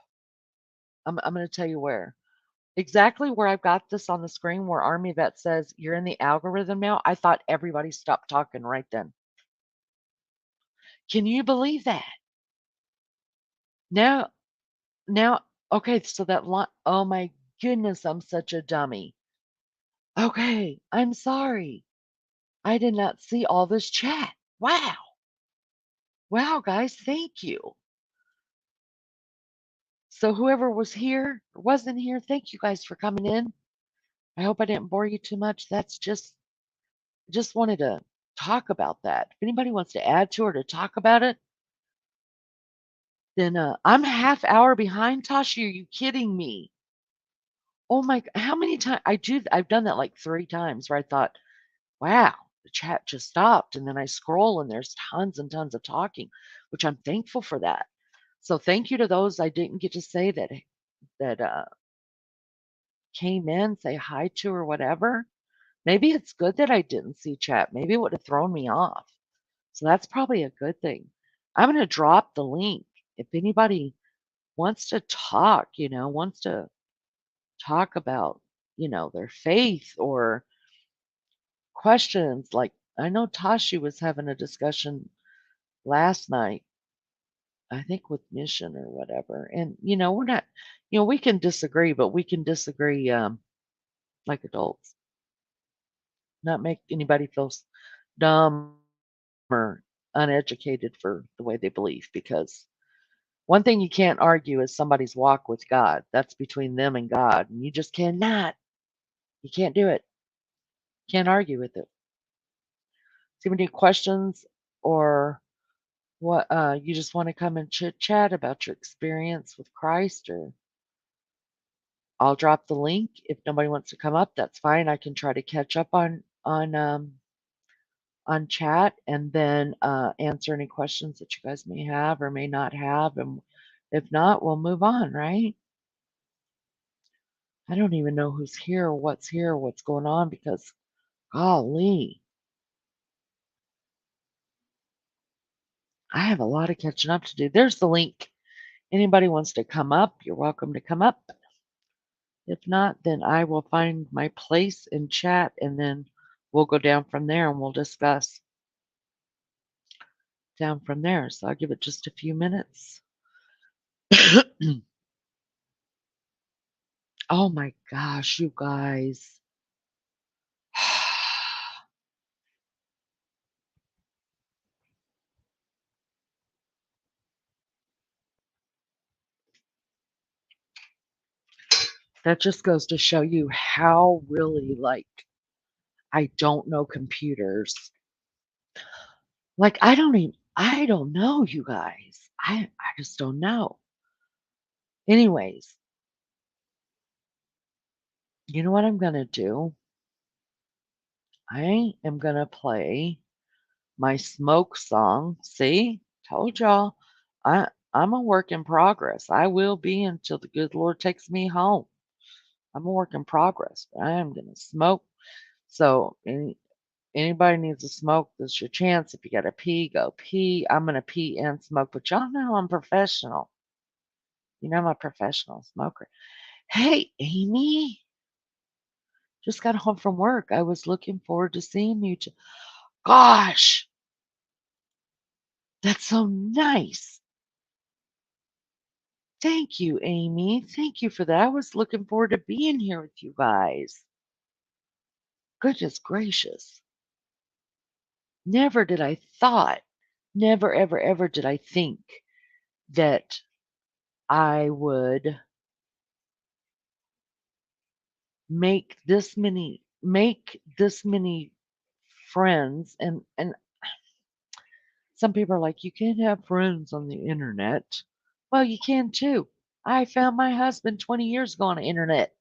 I'm going to tell you where. Exactly where I've got this on the screen where Army Vet says you're in the algorithm now. I thought everybody stopped talking right then. Can you believe that? Now, Now, okay, so that line, oh my goodness, I'm such a dummy. Okay, I'm sorry. I did not see all this chat. Wow. Wow, guys, thank you. So whoever was here or wasn't here, thank you guys for coming in. I hope I didn't bore you too much. That's just wanted to talk about that. If anybody wants to add to it or talk about it, then I'm a half hour behind, Tasha. Are you kidding me? Oh my, how many times I've done that like 3 times where I thought, wow, the chat just stopped. And then I scroll and there's tons and tons of talking. which I'm thankful for that. So thank you to those I didn't get to say that came in, say hi to or whatever. Maybe it's good that I didn't see chat. Maybe it would have thrown me off. So that's probably a good thing. I'm going to drop the link. If anybody wants to talk, wants to talk about, their faith or questions, like I know Tashi was having a discussion last night, I think with mission or whatever. And, we're not, we can disagree, but we can disagree like adults, not make anybody feel dumb or uneducated for the way they believe. Because one thing you can't argue is somebody's walk with God. That's between them and God. And you just cannot. You can't do it. Can't argue with it. See any questions or what you just want to come and chit chat about your experience with Christ, or I'll drop the link. If nobody wants to come up, that's fine. I can try to catch up on chat and then answer any questions that you guys may have or may not have. And if not, we'll move on, right? I don't even know who's here, what's going on because golly, I have a lot of catching up to do. There's the link. Anybody wants to come up, you're welcome to come up. If not, then I will find my place in chat and then we'll go down from there and we'll discuss down from there. So I'll give it just a few minutes. Oh my gosh, you guys. That just goes to show you how really, like, I don't know computers. Like, I don't know, you guys. I just don't know. Anyways, you know what I'm gonna do? I am gonna play my smoke song. See? Told y'all. I'm a work in progress. I will be until the good Lord takes me home. I'm a work in progress. I am gonna smoke. So anybody needs to smoke, this is your chance. If you gotta pee, go pee. I'm gonna pee and smoke, but y'all know I'm professional. I'm a professional smoker. Hey, Amy, just got home from work. I was looking forward to seeing you. Gosh, that's so nice. Thank you, Amy. Thank you for that. I was looking forward to being here with you guys. Goodness gracious. Never did I thought, never, ever, ever did I think that I would make this many friends, and some people are like, you can't have friends on the internet. Well, you can too. I found my husband 20 years ago on the internet.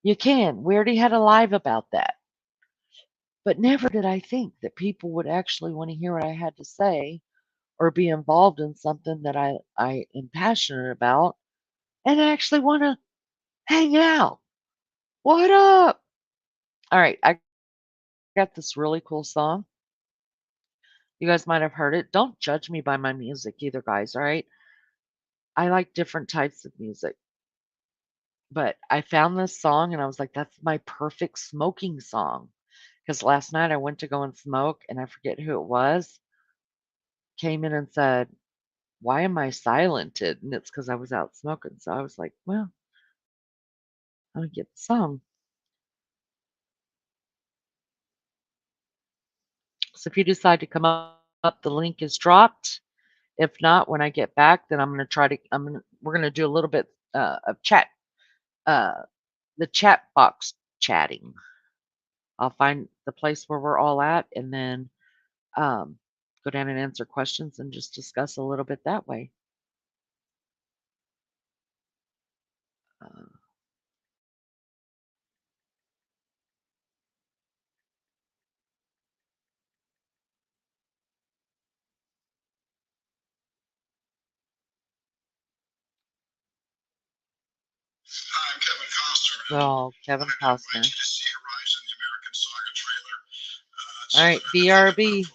You can. We already had a live about that. But never did I think that people would actually want to hear what I had to say or be involved in something that I am passionate about and actually want to hang out. What up? All right, I got this really cool song. You guys might have heard it. Don't judge me by my music either, guys, all right? I like different types of music. But I found this song and I was like, that's my perfect smoking song. Because last night I went to go and smoke and I forget who it was, came in and said, why am I silented? And it's because I was out smoking. So I was like, well, I'm going to get the song. So if you decide to come up, the link is dropped. If not, when I get back, then I'm going to try to, we're going to do a little bit of chat, uh, the chat box chatting. I'll find the place where we're all at and then um, go down and answer questions and just discuss a little bit that way. Uh, Hi, I'm Kevin Costner. Oh, Kevin Costner. You to see Horizon, the American Saga trailer. All right, BRB.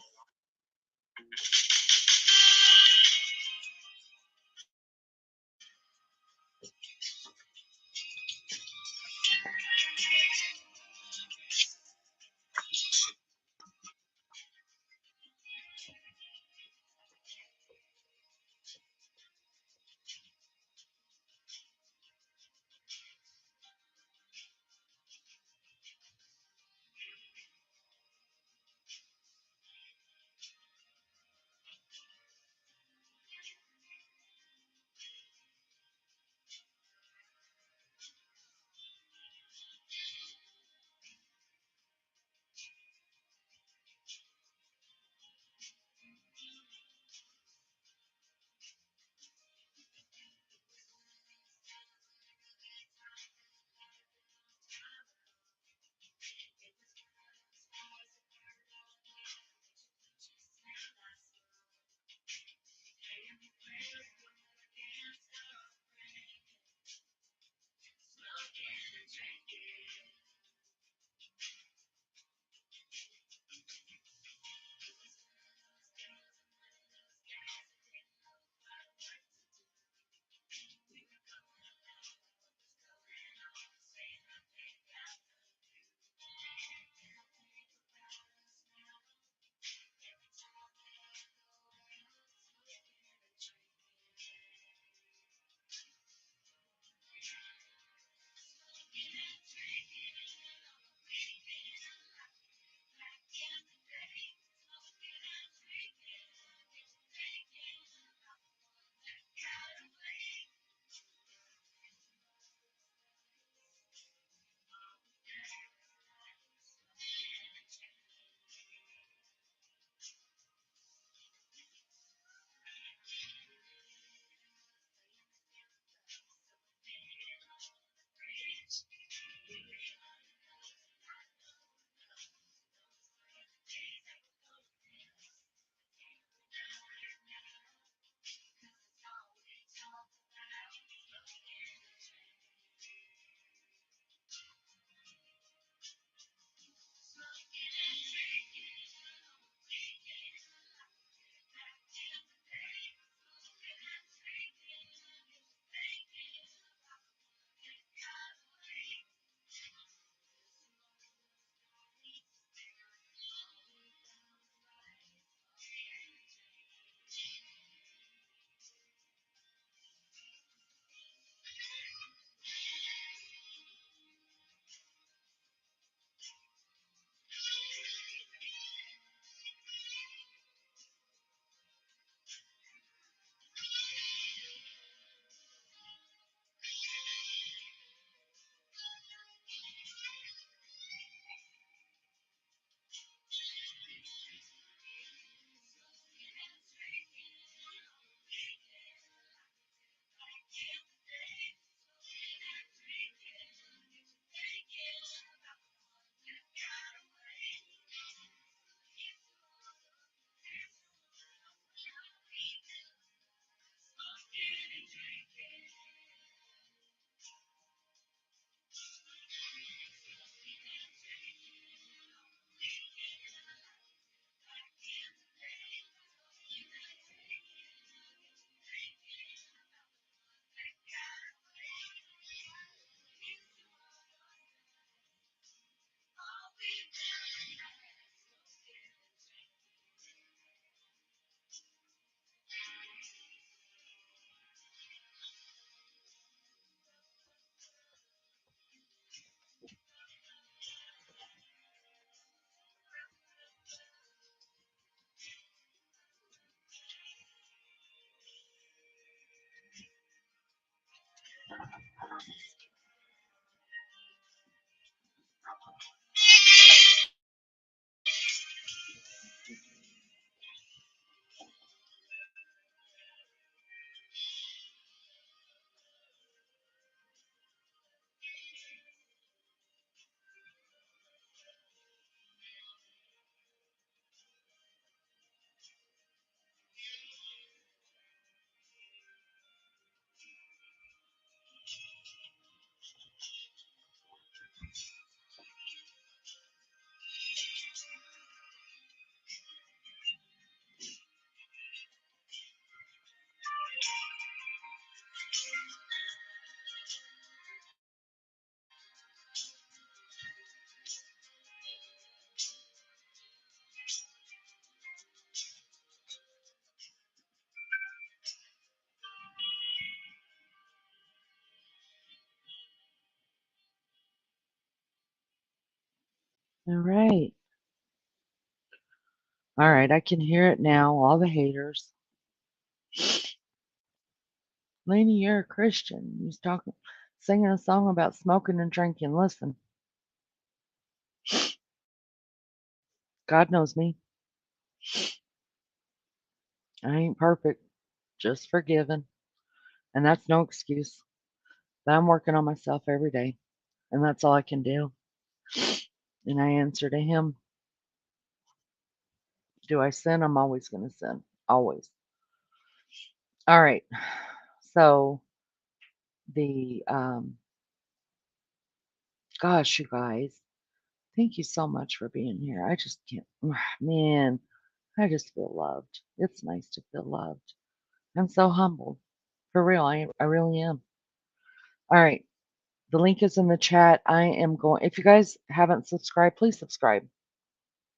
All right. All right. I can hear it now. All the haters. Laney, you're a Christian. He's talking, singing a song about smoking and drinking. Listen, God knows me. I ain't perfect, just forgiven. And that's no excuse. But I'm working on myself every day. And that's all I can do. And I answer to Him. Do I sin? I'm always going to sin. Always. All right. So, the, gosh, you guys, thank you so much for being here. I just can't, man, I just feel loved. It's nice to feel loved. I'm so humbled. For real, I really am. All right. The link is in the chat. I am going, if you guys haven't subscribed, please subscribe.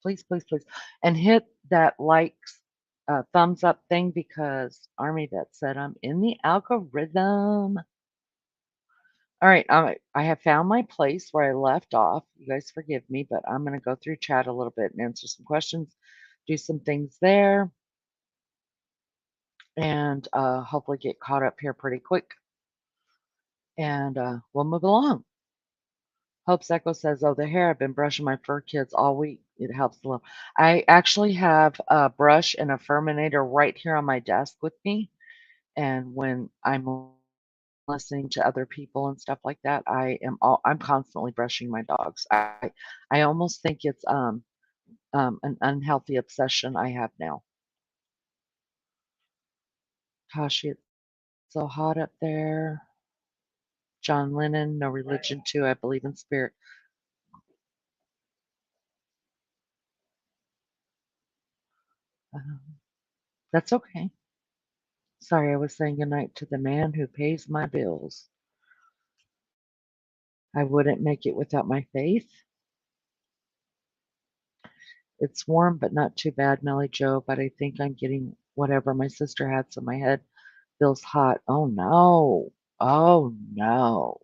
Please, please, please. And hit that likes, thumbs up thing because Army Vet said I'm in the algorithm. All right. I have found my place where I left off. You guys forgive me, but I'm going to go through chat a little bit and answer some questions, do some things there, and hopefully get caught up here pretty quick. And we'll move along. Hope's Echo says, "Oh, the hair. I've been brushing my fur kids all week. It helps a little." I actually have a brush and a furminator right here on my desk with me. And when I'm listening to other people and stuff like that, I'm constantly brushing my dogs. I almost think it's an unhealthy obsession I have now. Gosh, it's so hot up there. John Lennon, no religion too. I believe in spirit. Um, that's okay. Sorry, I was saying goodnight to the man who pays my bills. I wouldn't make it without my faith. It's warm, but not too bad, Melly Joe, but I think I'm getting whatever my sister had, so my head feels hot. Oh no. Oh no.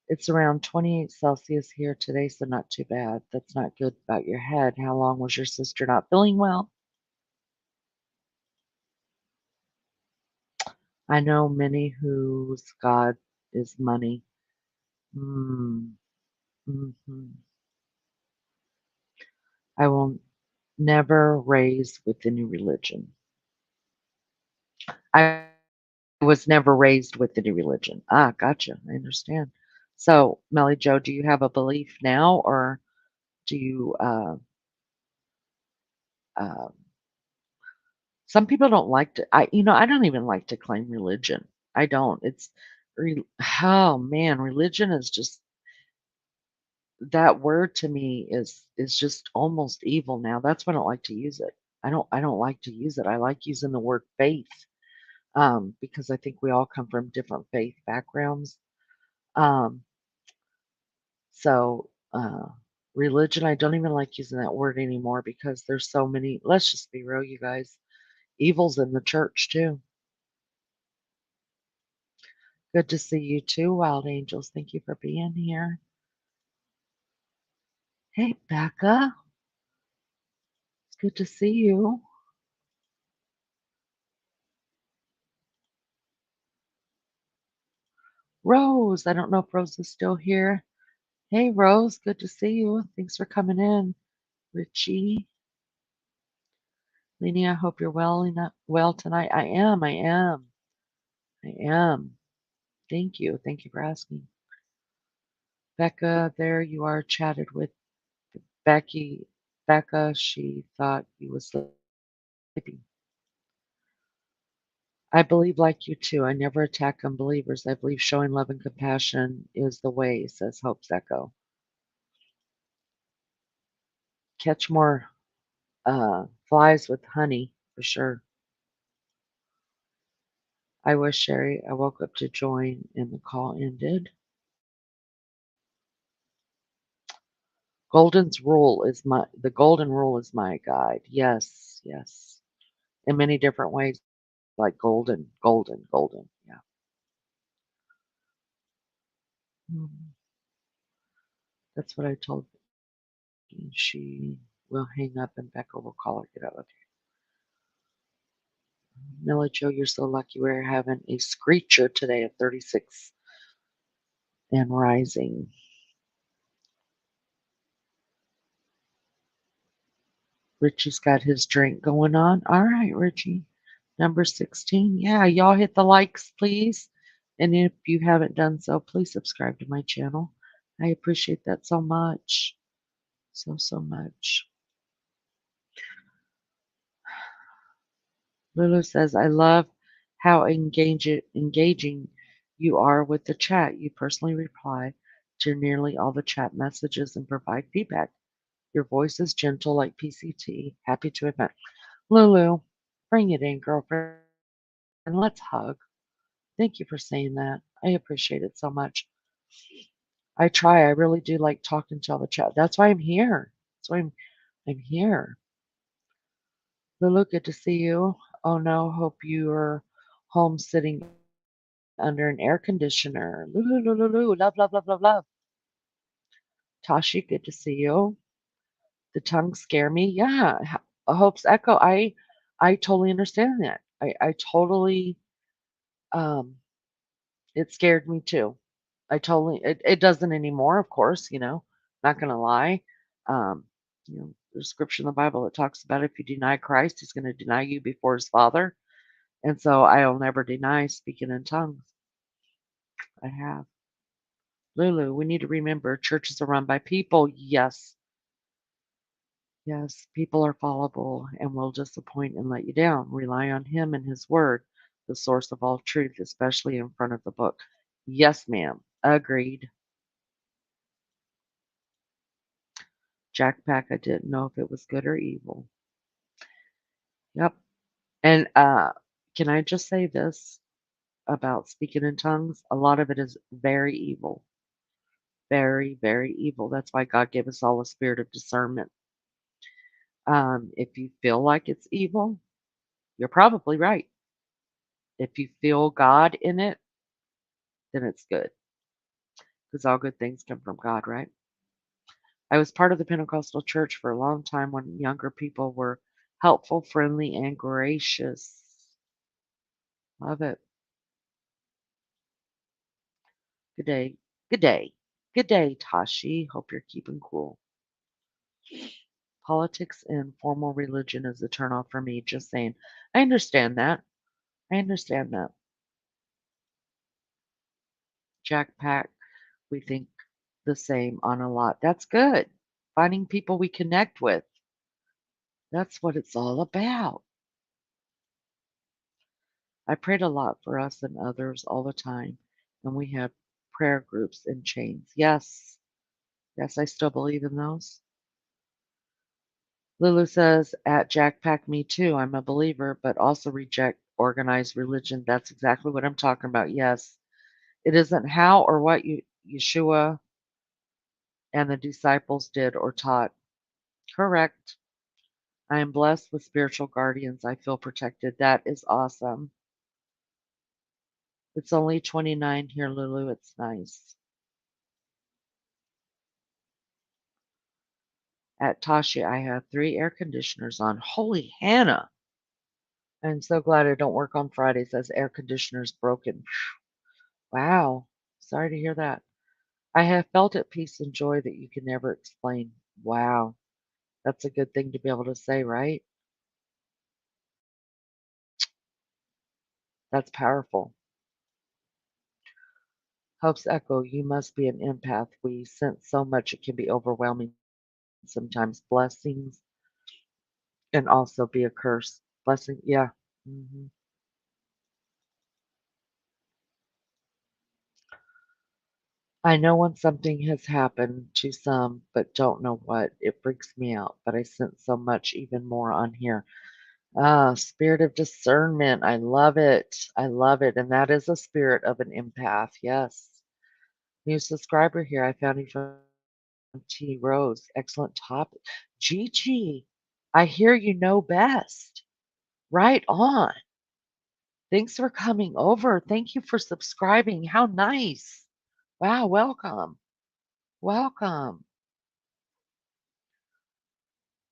It's around 28 Celsius here today, so not too bad. That's not good about your head. How long was your sister not feeling well? I know many whose God is money. Mm, hmm I will never raise with any religion. I was never raised with any religion. Ah, gotcha. I understand. So, Melly Joe, do you have a belief now, or do you? Uh, some people don't like to. I don't even like to claim religion. I don't. Oh man, religion is just that word to me is just almost evil now. That's why I don't like to use it. I don't like to use it. I like using the word faith, because I think we all come from different faith backgrounds. Um, so religion, I don't even like using that word anymore because there's so many. Let's just be real, you guys. Evil's in the church too. Good to see you too, Wild Angels. Thank you for being here. Hey, Becca. It's good to see you. Rose. I don't know if Rose is still here. Hey, Rose. Good to see you. Thanks for coming in. Richie. Lenny, I hope you're well tonight. I am. I am. I am. Thank you. Thank you for asking. Becca, there you are, chatted with Becky. Becca, she thought you was sleeping. I believe like you too. I never attack unbelievers. I believe showing love and compassion is the way, says Hope's Echo. Catch more flies with honey, for sure. I was Sherry. I woke up to join and the call ended. The golden rule is my guide. Yes, yes. In many different ways, like golden, golden, golden. Yeah. Mhm. That's what I told Vicky. She will hang up and Becca will call her, get out of here. Mila Jo, you're so lucky we're having a screecher today at 36 and rising. Richie's got his drink going on. All right, Richie. Number 16. Yeah, y'all hit the likes, please. And if you haven't done so, please subscribe to my channel. I appreciate that so much. So, so much. Lulu says, I love how engaging you are with the chat. You personally reply to nearly all the chat messages and provide feedback. Your voice is gentle like PCT. Happy to admit. Lulu, bring it in, girlfriend. Let's hug. Thank you for saying that. I appreciate it so much. I try. I really do like talking to all the chat. That's why I'm here. That's why I'm here. Lulu, good to see you. Oh no, hope you're home sitting under an air conditioner. Lulu, lulu, lulu, love, love, love, love, love. Tashi, good to see you. The tongues scare me. Yeah. Hope's echo. I totally understand that. I totally um it scared me too. It doesn't anymore, of course, not gonna lie. Um, there's scripture in the Bible that talks about if you deny Christ, he's gonna deny you before his Father. And so I'll never deny speaking in tongues. I have. Lulu, we need to remember churches are run by people. Yes. Yes, people are fallible and will disappoint and let you down. Rely on him and his word, the source of all truth, especially in front of the book. Yes, ma'am. Agreed. Jackpack, I didn't know if it was good or evil. Yep. And can I just say this about speaking in tongues? A lot of it is very evil. Very, very evil. That's why God gave us all a spirit of discernment. If you feel like it's evil, you're probably right. If you feel God in it, then it's good because all good things come from God, right? I was part of the Pentecostal church for a long time when younger people were helpful, friendly, and gracious. Love it. Good day. Good day. Good day, Tashi. Hope you're keeping cool. Politics and formal religion is a turnoff for me. Just saying. I understand that. I understand that. Jack Pack, we think the same on a lot. That's good. Finding people we connect with. That's what it's all about. I prayed a lot for us and others all the time, and we had prayer groups in chains. Yes, yes, I still believe in those. Lulu says, at Jackpack, me too. I'm a believer, but also reject organized religion. That's exactly what I'm talking about. Yes. It isn't how or what Yeshua and the disciples did or taught. Correct. I am blessed with spiritual guardians. I feel protected. That is awesome. It's only 29 here, Lulu. It's nice. At Tashi, I have 3 air conditioners on. Holy Hannah. I'm so glad I don't work on Fridays as air conditioner's broken. Wow. Sorry to hear that. I have felt at peace and joy that you can never explain. Wow. That's a good thing to be able to say, right? That's powerful. Hope's echo, you must be an empath. We sense so much it can be overwhelming sometimes. Blessings and also be a curse. Blessing, yeah. I know when something has happened to some, but don't know what. It freaks me out, but I sense so much even more on here. Ah, spirit of discernment. I love it. I love it. And that is a spirit of an empath. Yes. New subscriber here. I found you from T Rose. Excellent topic. Gigi, I hear you know best. Right on. Thanks for coming over. Thank you for subscribing. How nice. Wow, welcome. Welcome.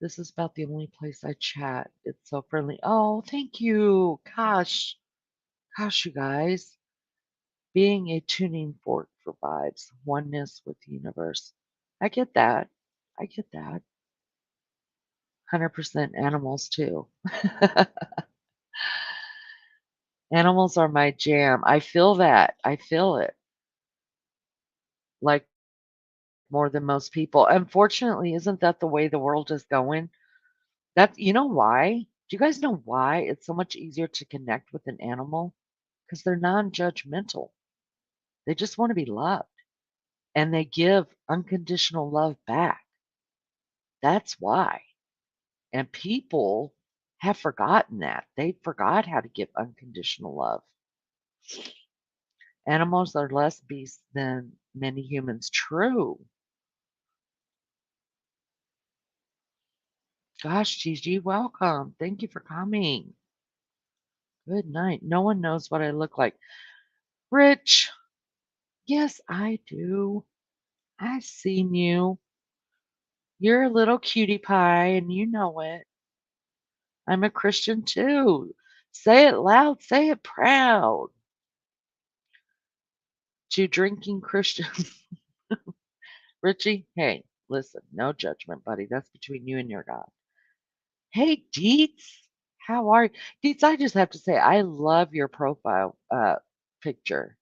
This is about the only place I chat. It's so friendly. Oh, thank you. Gosh, you guys. Being a tuning fork for vibes, oneness with the universe. I get that. I get that. 100% animals too. Animals are my jam. I feel that. I feel it. Like more than most people. Unfortunately, isn't that the way the world is going? That you know why? Do you guys know why it's so much easier to connect with an animal? Because they're non-judgmental. They just want to be loved and they give unconditional love back. That's why. And people have forgotten that. They forgot how to give unconditional love. Animals are less beasts than many humans. True. Gosh, Gigi, welcome. Thank you for coming. Good night. No one knows what I look like. Rich, yes, I do. I've seen you. You're a little cutie pie, and you know it. I'm a Christian too. Say it loud, say it proud. To drinking Christians. Richie, hey, listen, no judgment, buddy. That's between you and your God. Hey, Deets, how are you? Deets, I just have to say, I love your profile picture.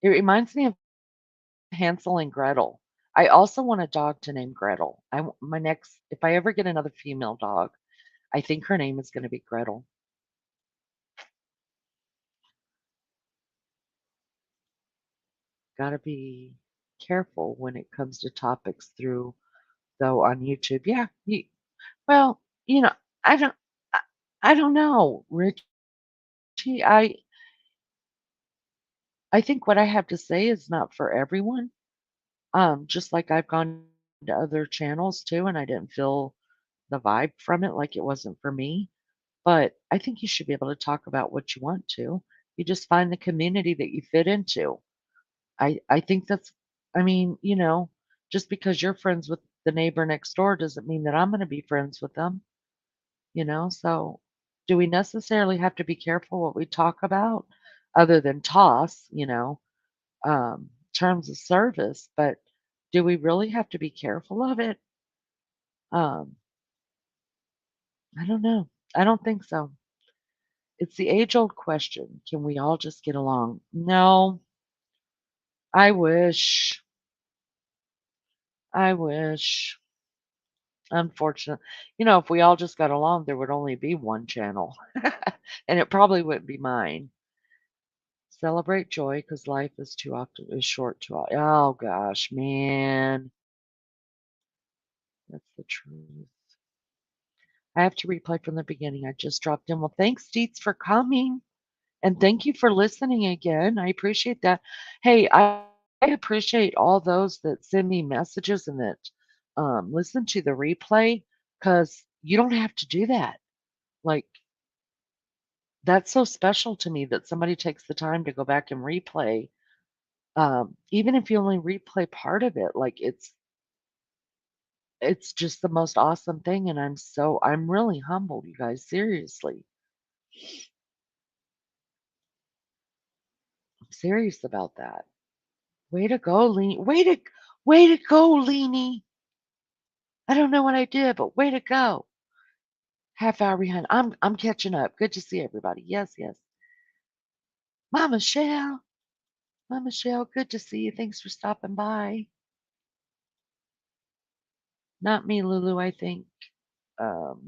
It reminds me of Hansel and Gretel. I also want a dog to name Gretel. My next, if I ever get another female dog, I think her name is going to be Gretel. Got to be careful when it comes to topics through though on YouTube. Yeah, well, you know, I don't, I, I don't know, Richie. I think what I have to say is not for everyone. Just like I've gone to other channels too, and I didn't feel the vibe from it, like it wasn't for me. But I think you should be able to talk about what you want to. You just find the community that you fit into. I think that's, I mean, just because you're friends with the neighbor next door doesn't mean that I'm going to be friends with them. So do we necessarily have to be careful what we talk about other than terms of service? But do we really have to be careful of it? Um, I don't know. I don't think so. It's the age old question. Can we all just get along? No, I wish. I wish. Unfortunate. If we all just got along, there would only be one channel, and it probably wouldn't be mine. Celebrate joy because life is short too. Oh gosh, man, that's the truth. I have to replay from the beginning. I just dropped in. Well, thanks, Deets, for coming, and thank you for listening again. I appreciate that. Hey, I appreciate all those that send me messages and that listen to the replay because you don't have to do that. Like, that's so special to me that somebody takes the time to go back and replay. Even if you only replay part of it, like it's just the most awesome thing. And I'm really humbled, you guys. Seriously. I'm serious about that. Way to go, Lean. Way to go, Leanie. I don't know what I did, but way to go. Half hour behind. I'm catching up. Good to see everybody. Yes, yes. Mama Shell. Mama Shell, good to see you. Thanks for stopping by. Not me, Lulu, I think. All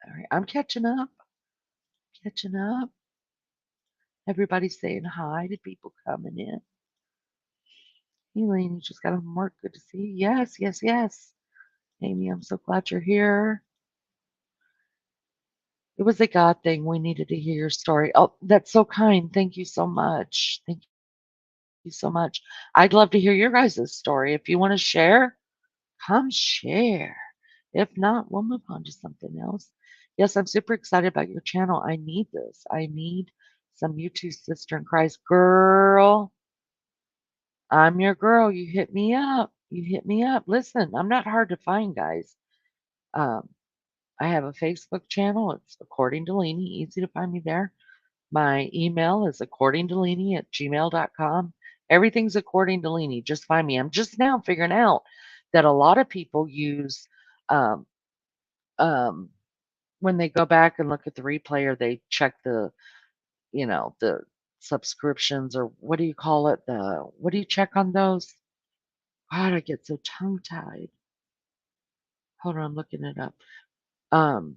right, I'm catching up. Catching up. Everybody's saying hi to people coming in. Elaine, you just got home work. Good to see you. Yes, yes, yes. Amy, I'm so glad you're here. It was a God thing. We needed to hear your story. Oh, that's so kind. Thank you so much. Thank you so much. I'd love to hear your guys' story. If you want to share, come share. If not, we'll move on to something else. Yes, I'm super excited about your channel. I need this. I need some YouTube sister in Christ. Girl, I'm your girl. You hit me up. You hit me up. Listen, I'm not hard to find, guys. Um, I have a Facebook channel. It's According to Leanie. Easy to find me there. My email is accordingtoleanie@gmail.com. Everything's according to Leanie. Just find me. I'm just now figuring out that a lot of people use um, um, when they go back and look at the replay or they check the subscriptions or what do you call it? What do you check on those? God, I get so tongue tied. Hold on, I'm looking it up. Um,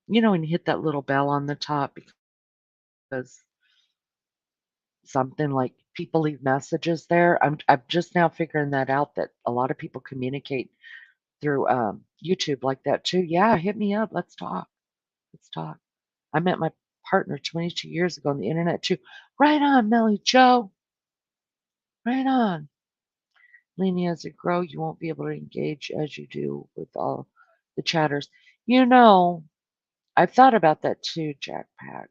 when you hit that little bell on the top because something like people leave messages there. I'm just now figuring that out that a lot of people communicate through YouTube like that too. Yeah, hit me up. Let's talk. Let's talk. I met my partner 22 years ago on the internet too. Right on, Melly Joe. Right on. Leaning as it grow, you won't be able to engage as you do with all the chatters. You know, I've thought about that too, Jack Pack.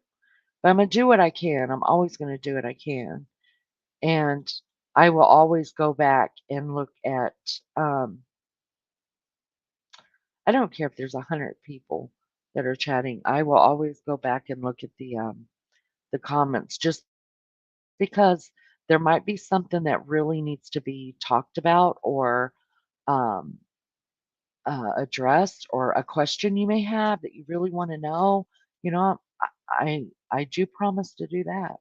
But I'm gonna do what I can. I'm always gonna do what I can. And I will always go back and look at um I don't care if there's 100 people that are chatting. I will always go back and look at the comments just because there might be something that really needs to be talked about or um addressed or a question you may have that you really want to know. You know, I do promise to do that.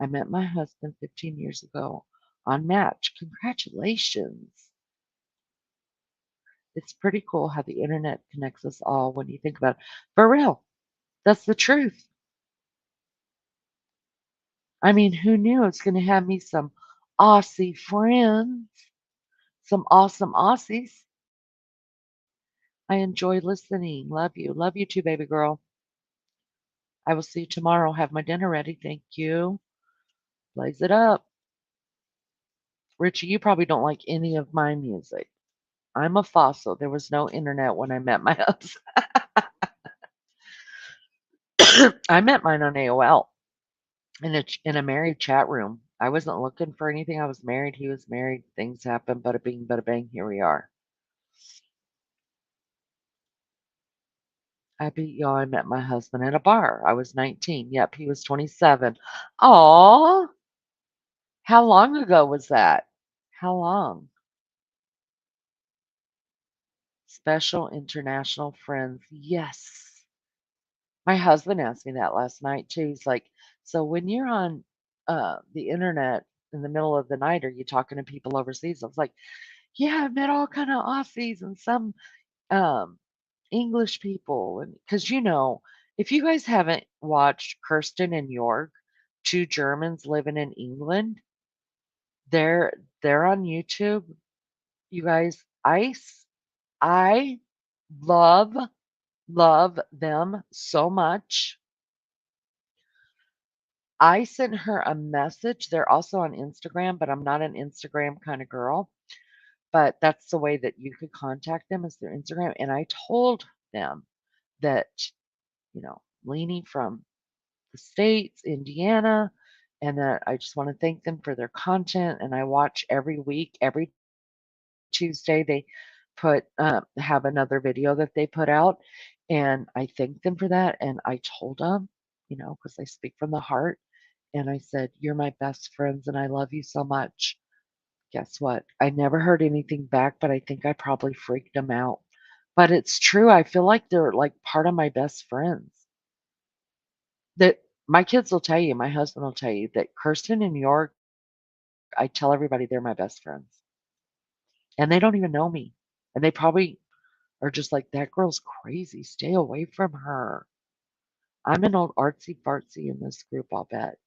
I met my husband 15 years ago on Match. Congratulations. It's pretty cool how the internet connects us all when you think about it. For real, that's the truth. I mean, who knew it's going to have me some Aussie friends, some awesome Aussies. I enjoy listening. Love you. Love you too, baby girl. I will see you tomorrow. Have my dinner ready. Thank you. Blaze it up. Richie, you probably don't like any of my music. I'm a fossil. There was no internet when I met my husband. I met mine on AOL in a married chat room. I wasn't looking for anything. I was married. He was married. Things happen. Bada bing, bada bang. Here we are. I beat y'all. I met my husband at a bar. I was 19. Yep, he was 27. Aw, how long ago was that? How long? Special international friends. Yes. My husband asked me that last night too. He's like, "So when you're on the internet in the middle of the night, are you talking to people overseas?" I was like, "Yeah, I've met all kind of Aussies and some um, English people." And because if you guys haven't watched Kirsten and York, two Germans living in England, they're on YouTube. You guys, I love love them so much. I sent her a message. They're also on Instagram, but I'm not an Instagram kind of girl. But that's the way that you could contact them is their Instagram. And I told them that, Leanie from the States, Indiana, and that I just want to thank them for their content. And I watch every week, every Tuesday, they have another video that they put out. And I thank them for that. And I told them, because I speak from the heart. And I said, "You're my best friends and I love you so much." Guess what? I never heard anything back, but I think I probably freaked them out. But it's true. I feel like they're like part of my best friends. That my kids will tell you, my husband will tell you that Kirsten and York, I tell everybody they're my best friends. And they don't even know me. And they probably are just like, "That girl's crazy. Stay away from her." I'm an old artsy fartsy in this group, I'll bet.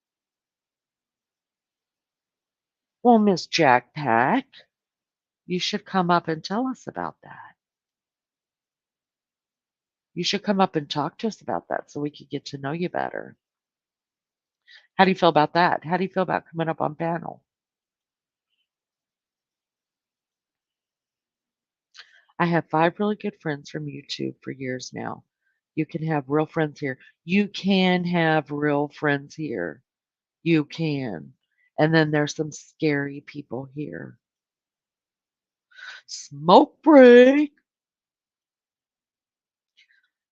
Well, Miss Jack Pack, you should come up and tell us about that. You should come up and talk to us about that so we could get to know you better. How do you feel about that? How do you feel about coming up on panel? I have 5 really good friends from YouTube for years now. You can have real friends here. You can have real friends here. You can. And then there's some scary people here. Smoke break.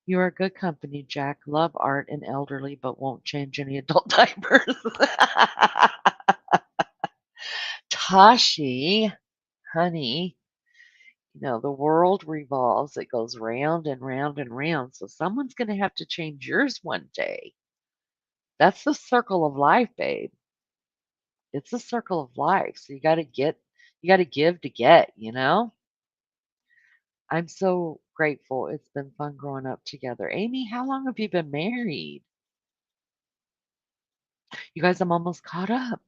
You are good company, Jack. Love art and elderly, but won't change any adult diapers. Tashi, honey, the world revolves. It goes round and round and round. So someone's going to have to change yours one day. That's the circle of life, babe. It's a circle of life. So you got to give to get. I'm so grateful. It's been fun growing up together. Amy, how long have you been married? You guys, I'm almost caught up.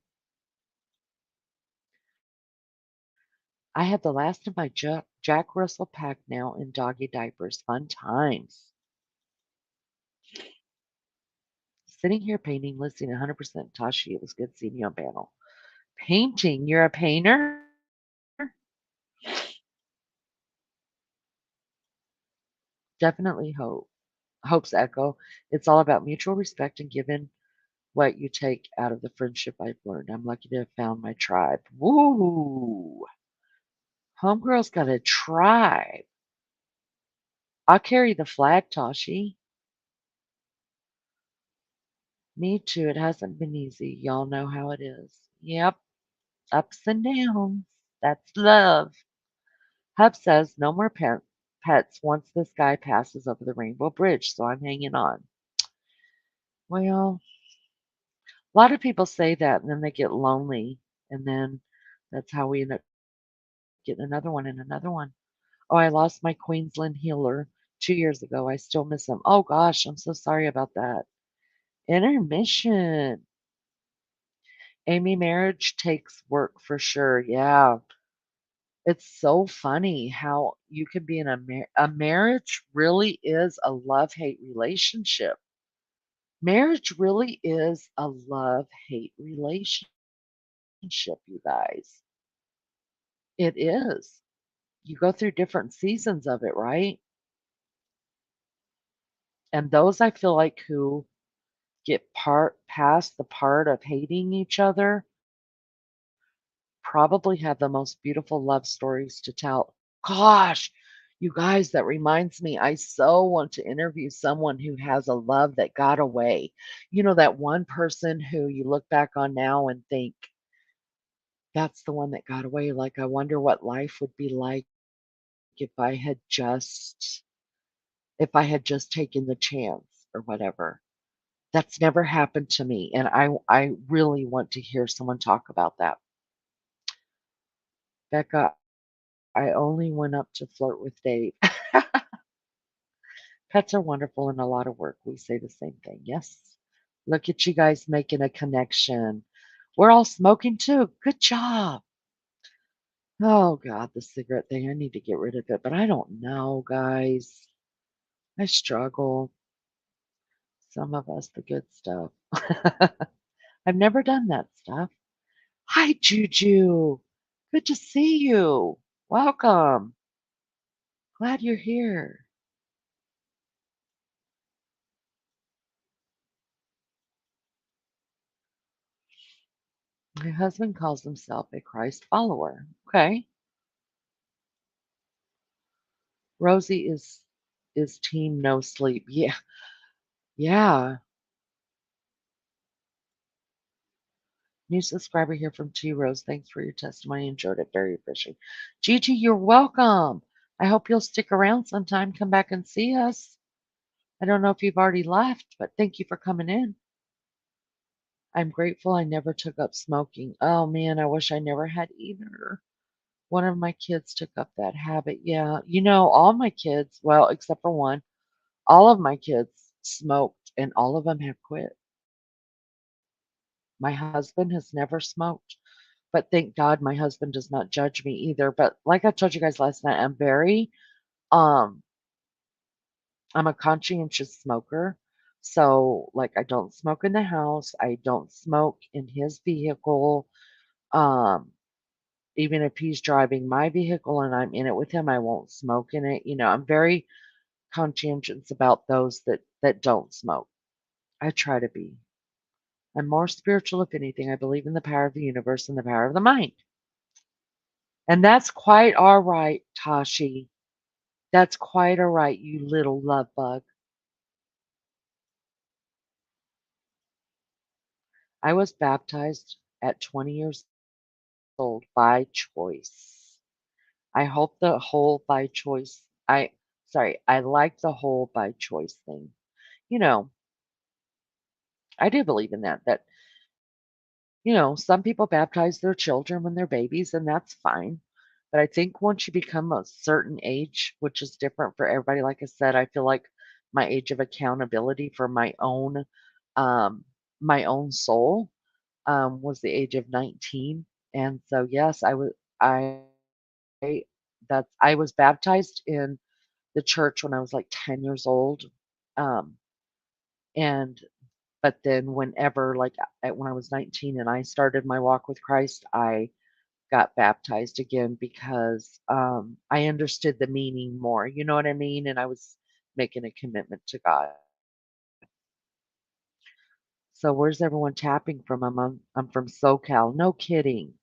I have the last of my Jack Russell pack now in doggy diapers. Fun times. Sitting here painting, listening 100% Tashi. It was good seeing you on panel. Painting. You're a painter? Definitely hope. Hope's echo. It's all about mutual respect and giving what you take out of the friendship I've learned. I'm lucky to have found my tribe. Woo! Homegirl's got a tribe. I'll carry the flag, Tashi. Me too. It hasn't been easy. Y'all know how it is. Yep. Ups and downs. That's love. Hub says no more pets once this guy passes over the Rainbow Bridge, so I'm hanging on. Well, a lot of people say that and then they get lonely, and then that's how we end up getting another one and another one. Oh, I lost my Queensland healer 2 years ago. I still miss him. Oh gosh, I'm so sorry about that. Intermission. Amy, marriage takes work for sure. Yeah. It's so funny how you can be in a marriage really is a love-hate relationship. Marriage really is a love-hate relationship, you guys. It is. You go through different seasons of it, right? And those I feel like who get past the part of hating each other probably have the most beautiful love stories to tell. Gosh, you guys, that reminds me, I so want to interview someone who has a love that got away. That one person who you look back on now and think, that's the one that got away. Like, I wonder what life would be like if I had just taken the chance or whatever. That's never happened to me, and I really want to hear someone talk about that. Becca, I only went up to flirt with Dave. Pets are wonderful and a lot of work. We say the same thing. Yes. Look at you guys making a connection. We're all smoking too. Good job. Oh God, the cigarette thing. I need to get rid of it, but I don't know, guys. I struggle. Some of us, the good stuff. I've never done that stuff. Hi, Juju. Good to see you. Welcome. Glad you're here. My husband calls himself a Christ follower. Okay. Rosie is team no sleep. Yeah. Yeah. New subscriber here from T Rose. Thanks for your testimony. Enjoyed it. Very fishing. Gigi, you're welcome. I hope you'll stick around sometime. Come back and see us. I don't know if you've already left, but thank you for coming in. I'm grateful I never took up smoking. Oh man, I wish I never had either. One of my kids took up that habit. Yeah. All my kids, well, except for one, all of my kids smoked and all of them have quit. My husband has never smoked, but thank God my husband does not judge me either. But like I told you guys last night, um, I'm a conscientious smoker. So, like, I don't smoke in the house. I don't smoke in his vehicle. Um, Even if he's driving my vehicle and I'm in it with him, I won't smoke in it. I'm very conscientious about those that don't smoke. I try to be. I'm more spiritual, if anything. I believe in the power of the universe and the power of the mind. And that's quite all right, Tashi. That's quite all right, you little love bug. I was baptized at 20 years old by choice. I hope the whole by choice. I like the whole by choice thing. You know, I do believe in that. Some people baptize their children when they're babies, and that's fine. But I think once you become a certain age, which is different for everybody, like I said, I feel like my age of accountability for um, my own soul, was the age of 19. And so, yes, I, I was baptized in the church when I was like 10 years old. Um, and but then whenever when I was 19 and I started my walk with Christ, I got baptized again because I understood the meaning more. You know what I mean? And I was making a commitment to God. So where's everyone tapping from? I'm from SoCal. No kidding.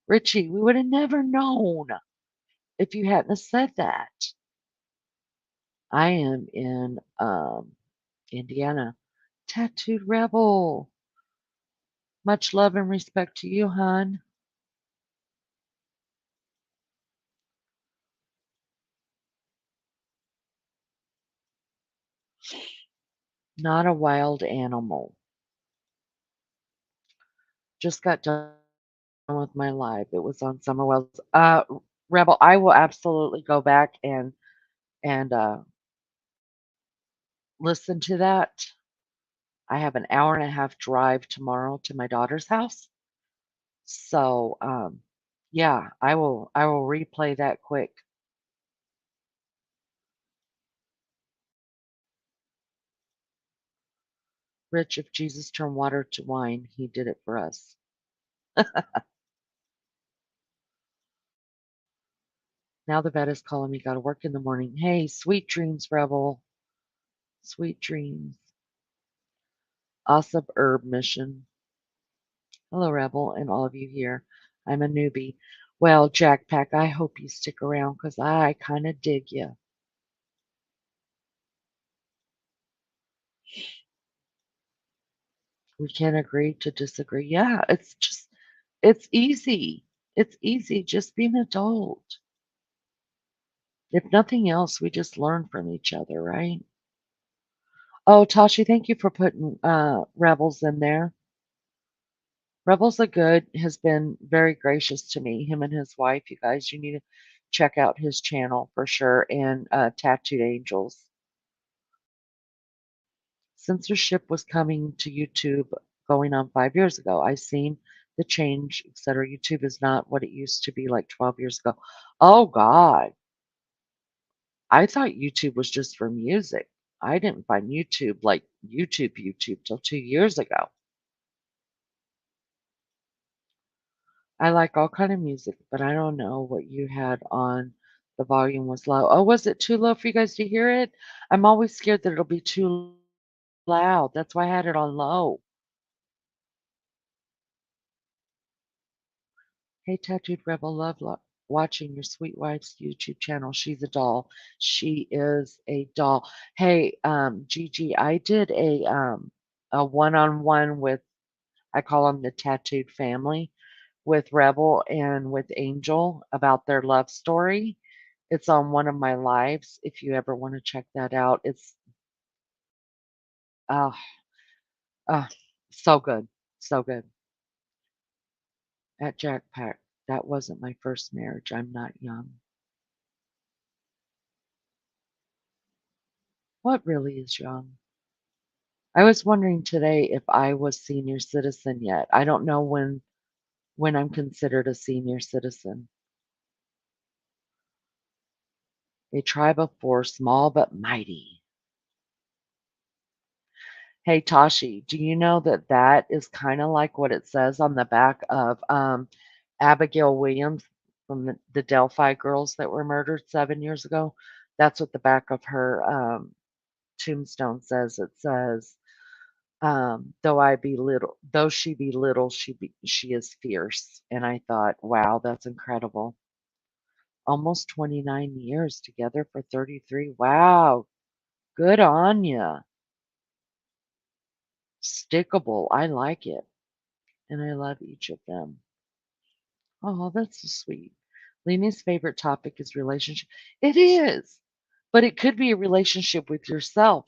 Richie, we would have never known if you hadn't have said that. I am in Indiana. Tattooed Rebel. Much love and respect to you, hon. Not a wild animal. Just got done with my live. It was on Summerwell's. Rebel, I will absolutely go back and listen to that. I have an hour and a half drive tomorrow to my daughter's house. So, yeah, I will replay that quick. Rich, if Jesus turned water to wine, he did it for us. Now the vet is calling me. Got to work in the morning. Hey, sweet dreams, Rebel. Sweet dreams. Awesome herb mission. Hello, Rebel, and all of you here. I'm a newbie. Well, Jackpack, I hope you stick around because I kind of dig you. We can agree to disagree. Yeah, it's easy. It's easy. Just be an adult. If nothing else, we just learn from each other, right? Oh, Tashi, thank you for putting Rebels in there. Rebels the Good has been very gracious to me. Him and his wife, you guys, you need to check out his channel for sure. And Tattooed Angels. Censorship was coming to YouTube going on 5 years ago. I seen the change, etc. YouTube is not what it used to be like 12 years ago. Oh God. I thought YouTube was just for music. I didn't find YouTube like YouTube till 2 years ago. I like all kind of music, but I don't know what you had on. The volume was low. Oh, was it too low for you guys to hear it? I'm always scared that it'll be too loud. That's why I had it on low. Hey, Tattooed Rebel, watching your sweet wife's YouTube channel. She's a doll. She is a doll. Hey, Gigi, I did a one-on-one with, I call them the Tattooed family, with Rebel and with Angel about their love story. It's on one of my lives. If you ever want to check that out, it's uh, uh so good, so good. At Jackpack, that wasn't my first marriage. I'm not young. What really is young? I was wondering today if I was senior citizen yet. I don't know when I'm considered a senior citizen. A tribe of four, small but mighty. Hey Tashi, do you know that that is kind of like what it says on the back of Abigail Williams from the Delphi girls that were murdered 7 years ago? That's what the back of her tombstone says. It says Though she be little, she is fierce. And I thought, wow, that's incredible. Almost 29 years together for 33. Wow, good on ya. Stickable. I like it. And I love each of them. Oh, that's so sweet. Lena's favorite topic is relationship. It is, but it could be a relationship with yourself.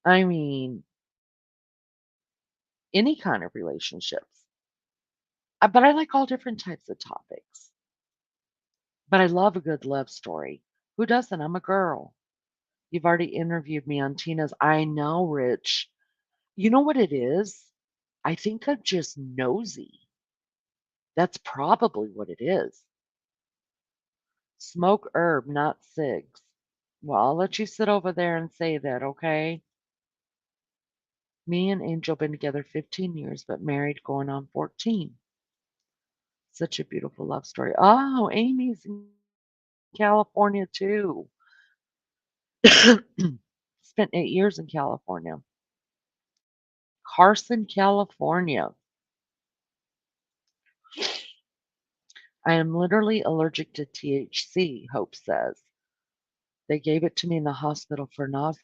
I mean, any kind of relationships. But I like all different types of topics. But I love a good love story. Who doesn't? I'm a girl. You've already interviewed me on Tina's. I know, Rich. You know what it is? I think I'm just nosy. That's probably what it is. Smoke herb, not cigs. Well, I'll let you sit over there and say that, okay? Me and Angel been together 15 years, but married going on 14. Such a beautiful love story. Oh, Amy's in California too. Spent 8 years in California. Carson, California. I am literally allergic to THC, Hope says. They gave it to me in the hospital for nausea.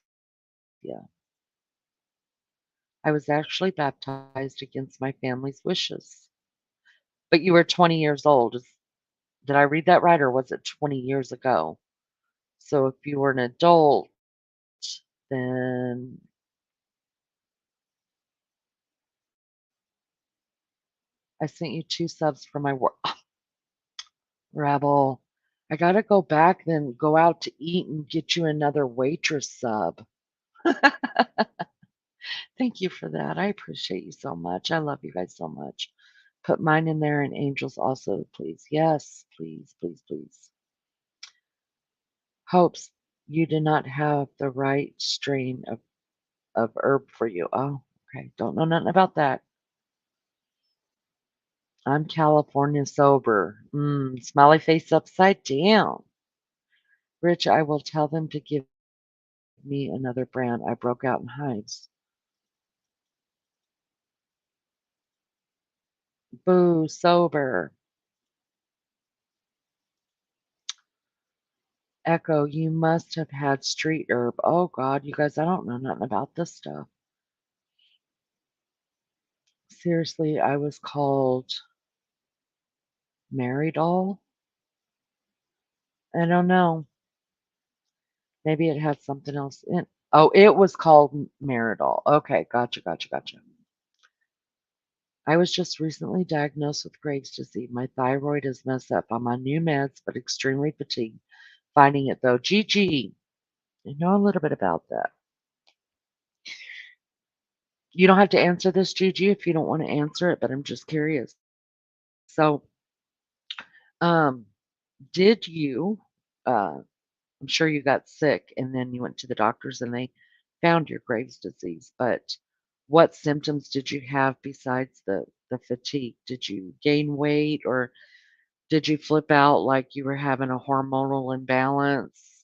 I was actually baptized against my family's wishes. But you were 20 years old. Did I read that right, or was it 20 years ago? So if you were an adult, then I sent you 2 subs for my work. Rebel. I gotta go back then, go out to eat and get you another waitress sub. Thank you for that. I appreciate you so much. I love you guys so much. Put mine in there and Angels also, please. Yes, please, please, please. Hopes you did not have the right strain of herb for you. Oh, okay. Don't know nothing about that. I'm California sober. Smiley face upside down. Rich, I will tell them to give me another brand. I broke out in hives. Boo, sober. Echo, you must have had street herb. Oh God, you guys, I don't know nothing about this stuff. Seriously, I was called Maridol. I don't know. Maybe it had something else in. Oh, it was called Maridol. Okay, gotcha, gotcha, gotcha. I was just recently diagnosed with Graves' disease. My thyroid is messed up. I'm on new meds, but extremely fatigued. Finding it though. GG. I know a little bit about that. You don't have to answer this, Gigi, if you don't want to answer it, but I'm just curious. So, um, did you, I'm sure you got sick and then you went to the doctors and they found your Graves' disease, but what symptoms did you have besides the fatigue? Did you gain weight or did you flip out like you were having a hormonal imbalance?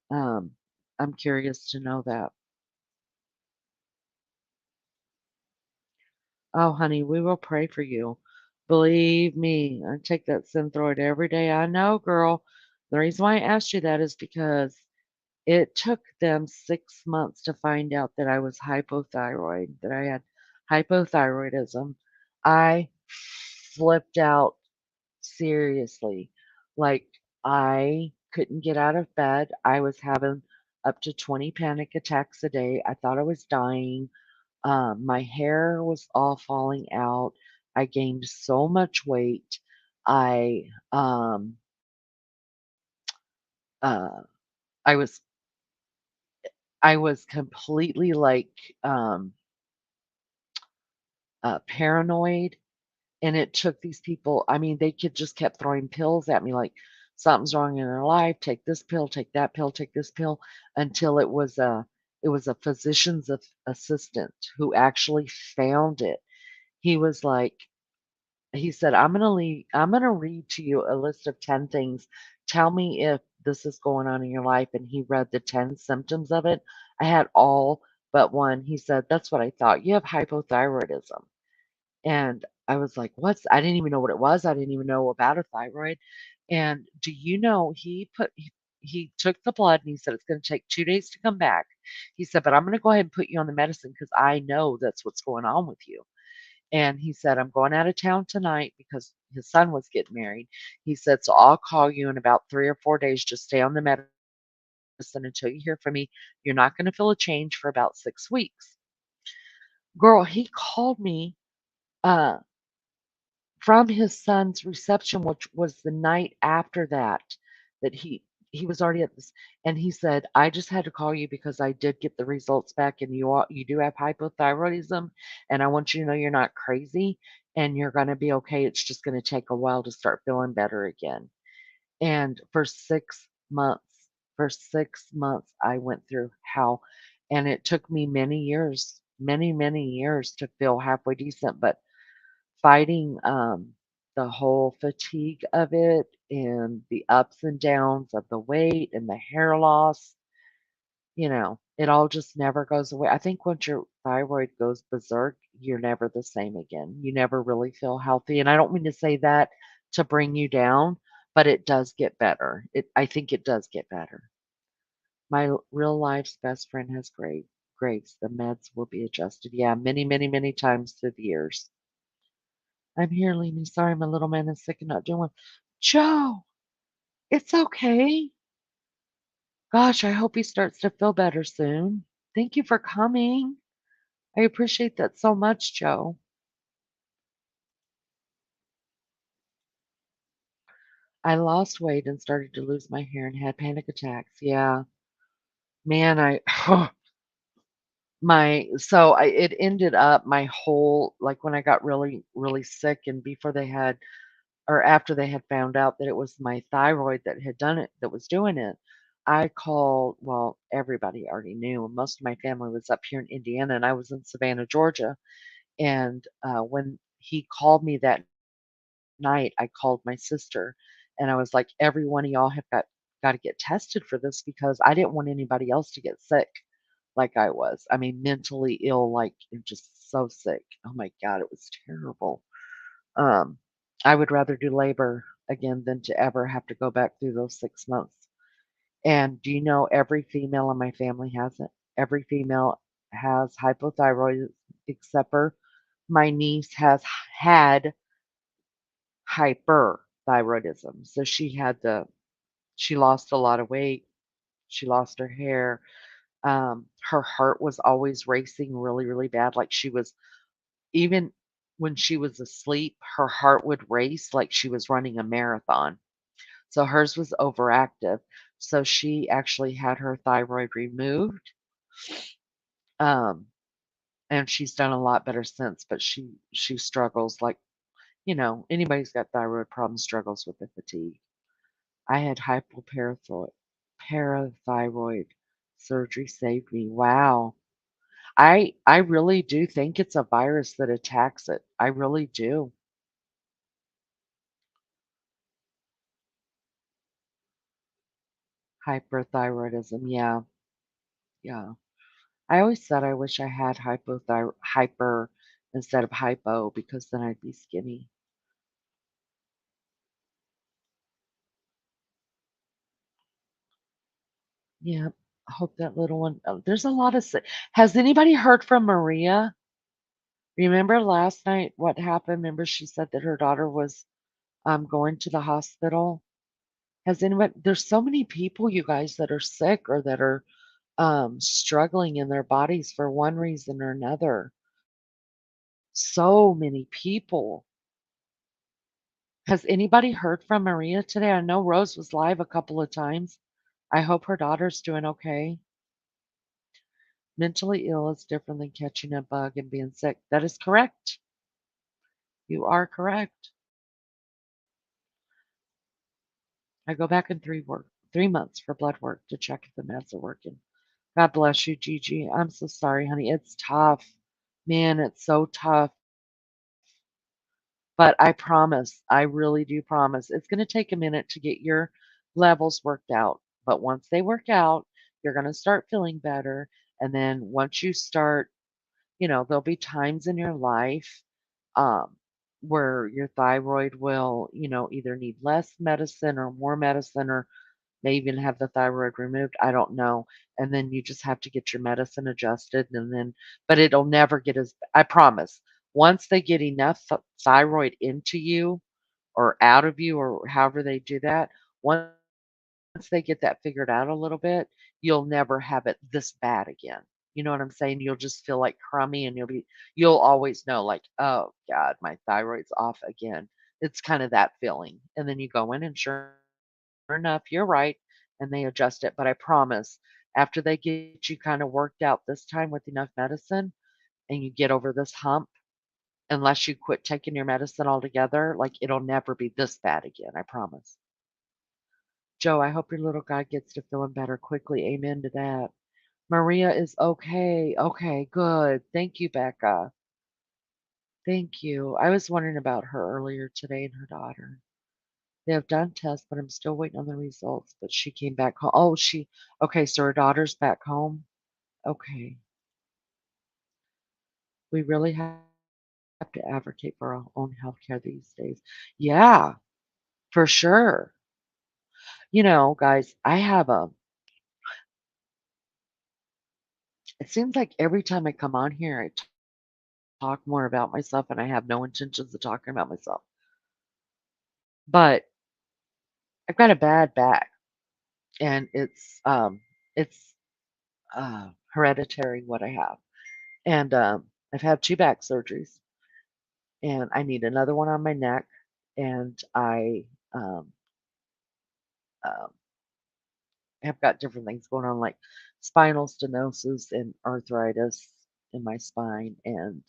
Um, I'm curious to know that. Oh, honey, we will pray for you. Believe me, I take that Synthroid every day. I know, girl. The reason why I asked you that is because it took them 6 months to find out that I was hypothyroid, that I had hypothyroidism. I flipped out seriously. Like, I couldn't get out of bed. I was having up to 20 panic attacks a day. I thought I was dying. My hair was all falling out. I gained so much weight. I uh I was I was completely like um paranoid, and it took these people, I mean, they could just kept throwing pills at me like something's wrong in their life, take this pill, take that pill, take this pill, until it was a physician's assistant who actually found it. He was like, he said, I'm gonna read to you a list of 10 things. Tell me if this is going on in your life. And he read the 10 symptoms of it. I had all but one, he said, "That's what I thought. You have hypothyroidism." And I was like, "What's" I didn't even know what it was. I didn't even know about a thyroid. And do you know he took the blood and he said it's going to take 2 days to come back. He said, "But I'm going to go ahead and put you on the medicine because I know that's what's going on with you." And he said, "I'm going out of town tonight," because his son was getting married. He said, "So I'll call you in about 3 or 4 days. Just stay on the medicine until you hear from me. You're not going to feel a change for about 6 weeks." Girl, he called me uh from his son's reception, which was the night after that, that he was already at this, and he said, "I just had to call you because I did get the results back, and you do have hypothyroidism, and I want you to know you're not crazy, and you're gonna be okay. It's just gonna take a while to start feeling better again." And for 6 months, I went through hell, and it took me many years, many, many years to feel halfway decent, but fighting, the whole fatigue of it and the ups and downs of the weight and the hair loss, it all just never goes away. I think once your thyroid goes berserk, you're never the same again. You never really feel healthy, and I don't mean to say that to bring you down, but it does get better. I think it does get better. My real life's best friend has Graves. The meds will be adjusted. Yeah, many, many, many times through the years. I'm here, Leanie. Sorry, my little man is sick and not doing well. Joe, it's okay. Gosh, I hope he starts to feel better soon. Thank you for coming. I appreciate that so much, Joe. I lost weight and started to lose my hair and had panic attacks. Yeah, man, it ended up my whole, like when I got really, really sick and before they had, or after they had found out that it was my thyroid that had done it, that was doing it, I called, well, everybody already knew. Most of my family was up here in Indiana, and I was in Savannah, Georgia. And when he called me that night, I called my sister, and I was like, "Every one of y'all have got to get tested for this because I didn't want anybody else to get sick like I was. I mean, mentally ill, like just so sick. Oh my God, it was terrible." Um, I would rather do labor again than to ever have to go back through those 6 months. And do you know every female in my family has it? Every female has hypothyroid except for my niece has had hyperthyroidism. So she lost a lot of weight. She lost her hair. Her heart was always racing really, really bad. Like she was, even when she was asleep, her heart would race like she was running a marathon. So hers was overactive. So she actually had her thyroid removed. Um, and she's done a lot better since, but she struggles like, anybody's got thyroid problems struggles with the fatigue. I had parathyroid surgery saved me. Wow. I really do think it's a virus that attacks it. I really do. Hyperthyroidism. Yeah. Yeah. I always said I wish I had hyper instead of hypo because then I'd be skinny. Yeah. I hope that little one. There's a lot of. Has anybody heard from Maria? Remember last night what happened? Remember she said that her daughter was going to the hospital. Has anyone? There's so many people, you guys, that are sick or that are struggling in their bodies for one reason or another. So many people. Has anybody heard from Maria today? I know Rose was live a couple of times. I hope her daughter's doing okay. Mentally ill is different than catching a bug and being sick. That is correct. You are correct. I go back in 3 months for blood work to check if the meds are working. God bless you, Gigi. I'm so sorry, honey. It's tough. Man, it's so tough. But I promise, I really do promise, it's going to take a minute to get your levels worked out. But once they work out, you're going to start feeling better. And then once you start, there'll be times in your life um, where your thyroid will, either need less medicine or more medicine or may even have the thyroid removed. I don't know. And then you just have to get your medicine adjusted but it'll never get I promise. Once they get enough thyroid into you or out of you or however they do that, once they get that figured out a little bit, you'll never have it this bad again. You know what I'm saying? You'll just feel like crummy and you'll always know like, "Oh god, my thyroid's off again." It's kind of that feeling. And then you go in and sure enough, you're right, and they adjust it, but I promise after they get you kinda worked out this time with enough medicine and you get over this hump, unless you quit taking your medicine altogether, like, it'll never be this bad again, I promise. Joe, I hope your little guy gets to feeling better quickly. Amen to that. Maria is okay. Okay, good. Thank you, Becca. Thank you. I was wondering about her earlier today and her daughter. They have done tests, but I'm still waiting on the results. But she came back home. Oh, okay, so her daughter's back home. Okay. We really have to advocate for our own healthcare these days. Yeah, for sure. Guys, it seems like every time I come on here, I talk more about myself and I have no intentions of talking about myself. But I've got a bad back and it's hereditary what I have. And I've had 2 back surgeries and I need another one on my neck and um, um, have got different things going on like spinal stenosis and arthritis in my spine and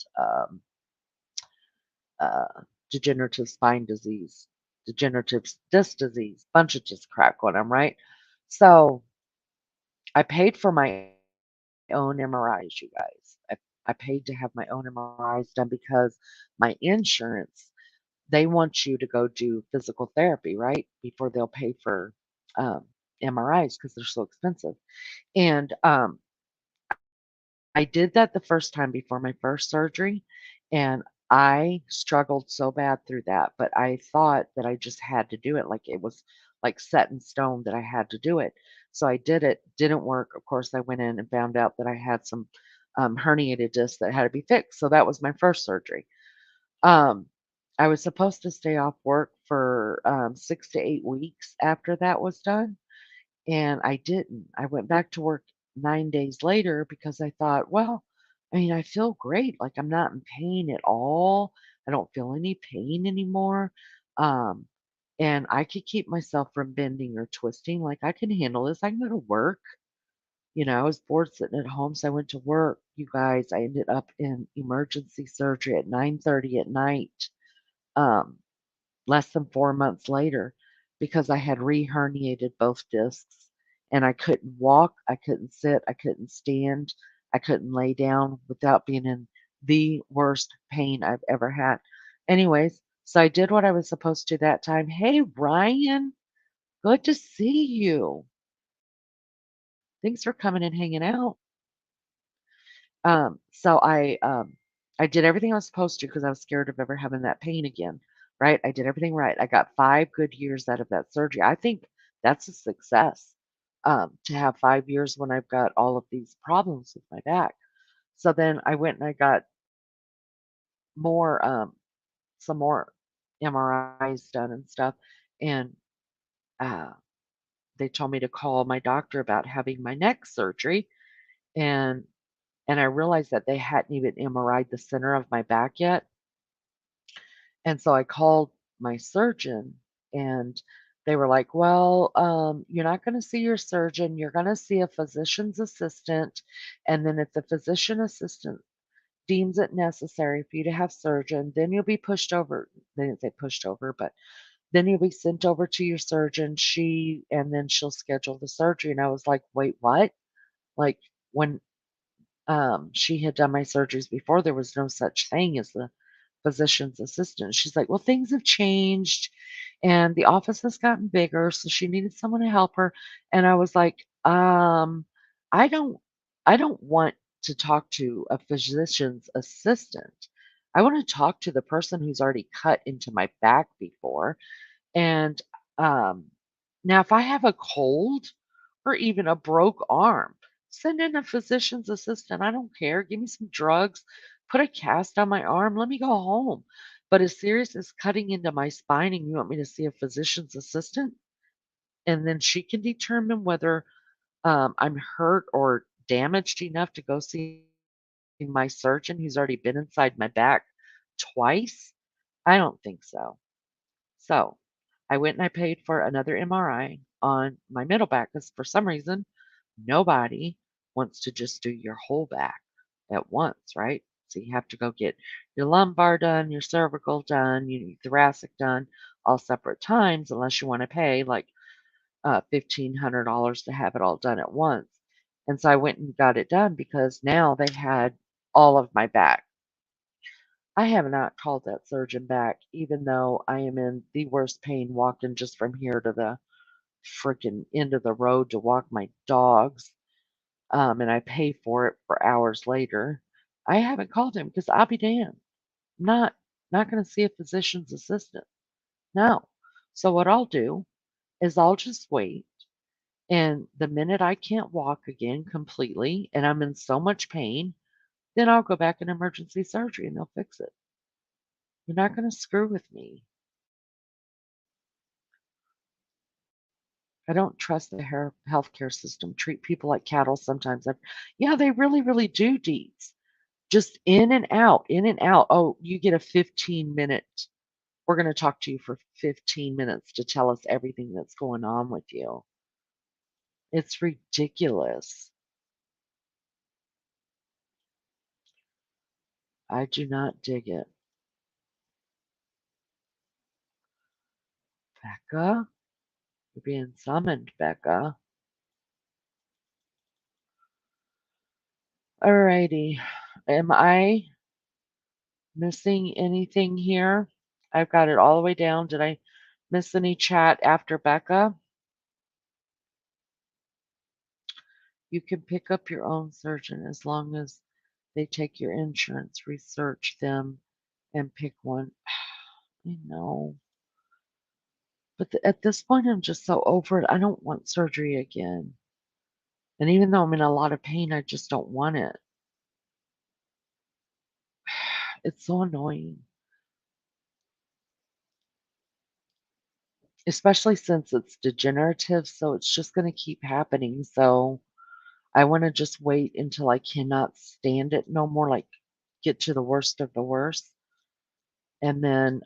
uh, degenerative spine disease, degenerative disc disease, bunch of just crap going on, right? So I paid for my own MRIs, you guys. I paid to have my own MRIs done because my insurance, they want you to go do physical therapy, right? Before they'll pay for um, MRIs because they're so expensive. And I did that the first time before my first surgery, and I struggled so bad through that, but I thought that I just had to do it, like it was like set in stone that I had to do it. So I did it, didn't work. Of course, I went in and found out that I had some herniated discs that had to be fixed. So that was my first surgery. Um, I was supposed to stay off work for 6 to 8 weeks after that was done. And I didn't. I went back to work 9 days later because I thought, well, I mean, I feel great. Like I'm not in pain at all. I don't feel any pain anymore. Um, and I could keep myself from bending or twisting. Like I can handle this. I can go to work. I was bored sitting at home, so I went to work. You guys, I ended up in emergency surgery at 9:30 at night. Um, less than 4 months later because I had re-herniated both discs and I couldn't walk, I couldn't sit, I couldn't stand, I couldn't lay down without being in the worst pain I've ever had. Anyways, so I did what I was supposed to that time. Hey, Ryan, good to see you. Thanks for coming and hanging out. So I did everything I was supposed to because I was scared of ever having that pain again, right? I did everything right. I got 5 good years out of that surgery. I think that's a success, to have 5 years when I've got all of these problems with my back. So then I went and I got more, some more MRIs done and stuff, and, uh, they told me to call my doctor about having my neck surgery, and and I realized that they hadn't even MRI'd the center of my back yet. And so I called my surgeon and they were like, well, you're not going to see your surgeon. You're going to see a physician's assistant. And then if the physician assistant deems it necessary for you to have surgeon, then you'll be pushed over. They didn't say pushed over, but then you'll be sent over to your surgeon. And then she'll schedule the surgery. And I was like, wait, what? Like when she had done my surgeries before, there was no such thing as the physician's assistant. She's like, "Well, things have changed and the office has gotten bigger, so she needed someone to help her." And I was like, I don't I don't want to talk to a physician's assistant. I want to talk to the person who's already cut into my back before. And um, now, if I have a cold or even a broke arm, send in a physician's assistant. I don't care. Give me some drugs, put a cast on my arm, let me go home. But as serious as cutting into my spine and you want me to see a physician's assistant, and then she can determine whether I'm hurt or damaged enough to go see my surgeon who's already been inside my back twice? I don't think so. So I went and I paid for another MRI on my middle back because for some reason, nobody wants to just do your whole back at once, right? So you have to go get your lumbar done, your cervical done, your thoracic done, all separate times, unless you want to pay like $1,500 to have it all done at once. And so I went and got it done because now they had all of my back. I have not called that surgeon back, even though I am in the worst pain walking just from here to the freaking end of the road to walk my dogs. And I pay for it for hours later. I haven't called him because I'll be damned. I'm not going to see a physician's assistant. No. So what I'll do is I'll just wait. And the minute I can't walk again completely and I'm in so much pain, then I'll go back in emergency surgery and they'll fix it. You're not going to screw with me. I don't trust the healthcare system. Treat people like cattle sometimes. Yeah, they really, really do, deeds. Just in and out, in and out. Oh, you get a 15-minute. We're going to talk to you for 15 minutes to tell us everything that's going on with you. It's ridiculous. I do not dig it. Becca? You're being summoned, Becca. Alrighty. Am I missing anything here? I've got it all the way down. Did I miss any chat after Becca? You can pick up your own surgeon as long as they take your insurance, research them, and pick one. I know. But at this point, I'm just so over it. I don't want surgery again. And even though I'm in a lot of pain, I just don't want it. It's so annoying, especially since it's degenerative. So it's just going to keep happening. So I want to just wait until I cannot stand it no more, like get to the worst of the worst, and then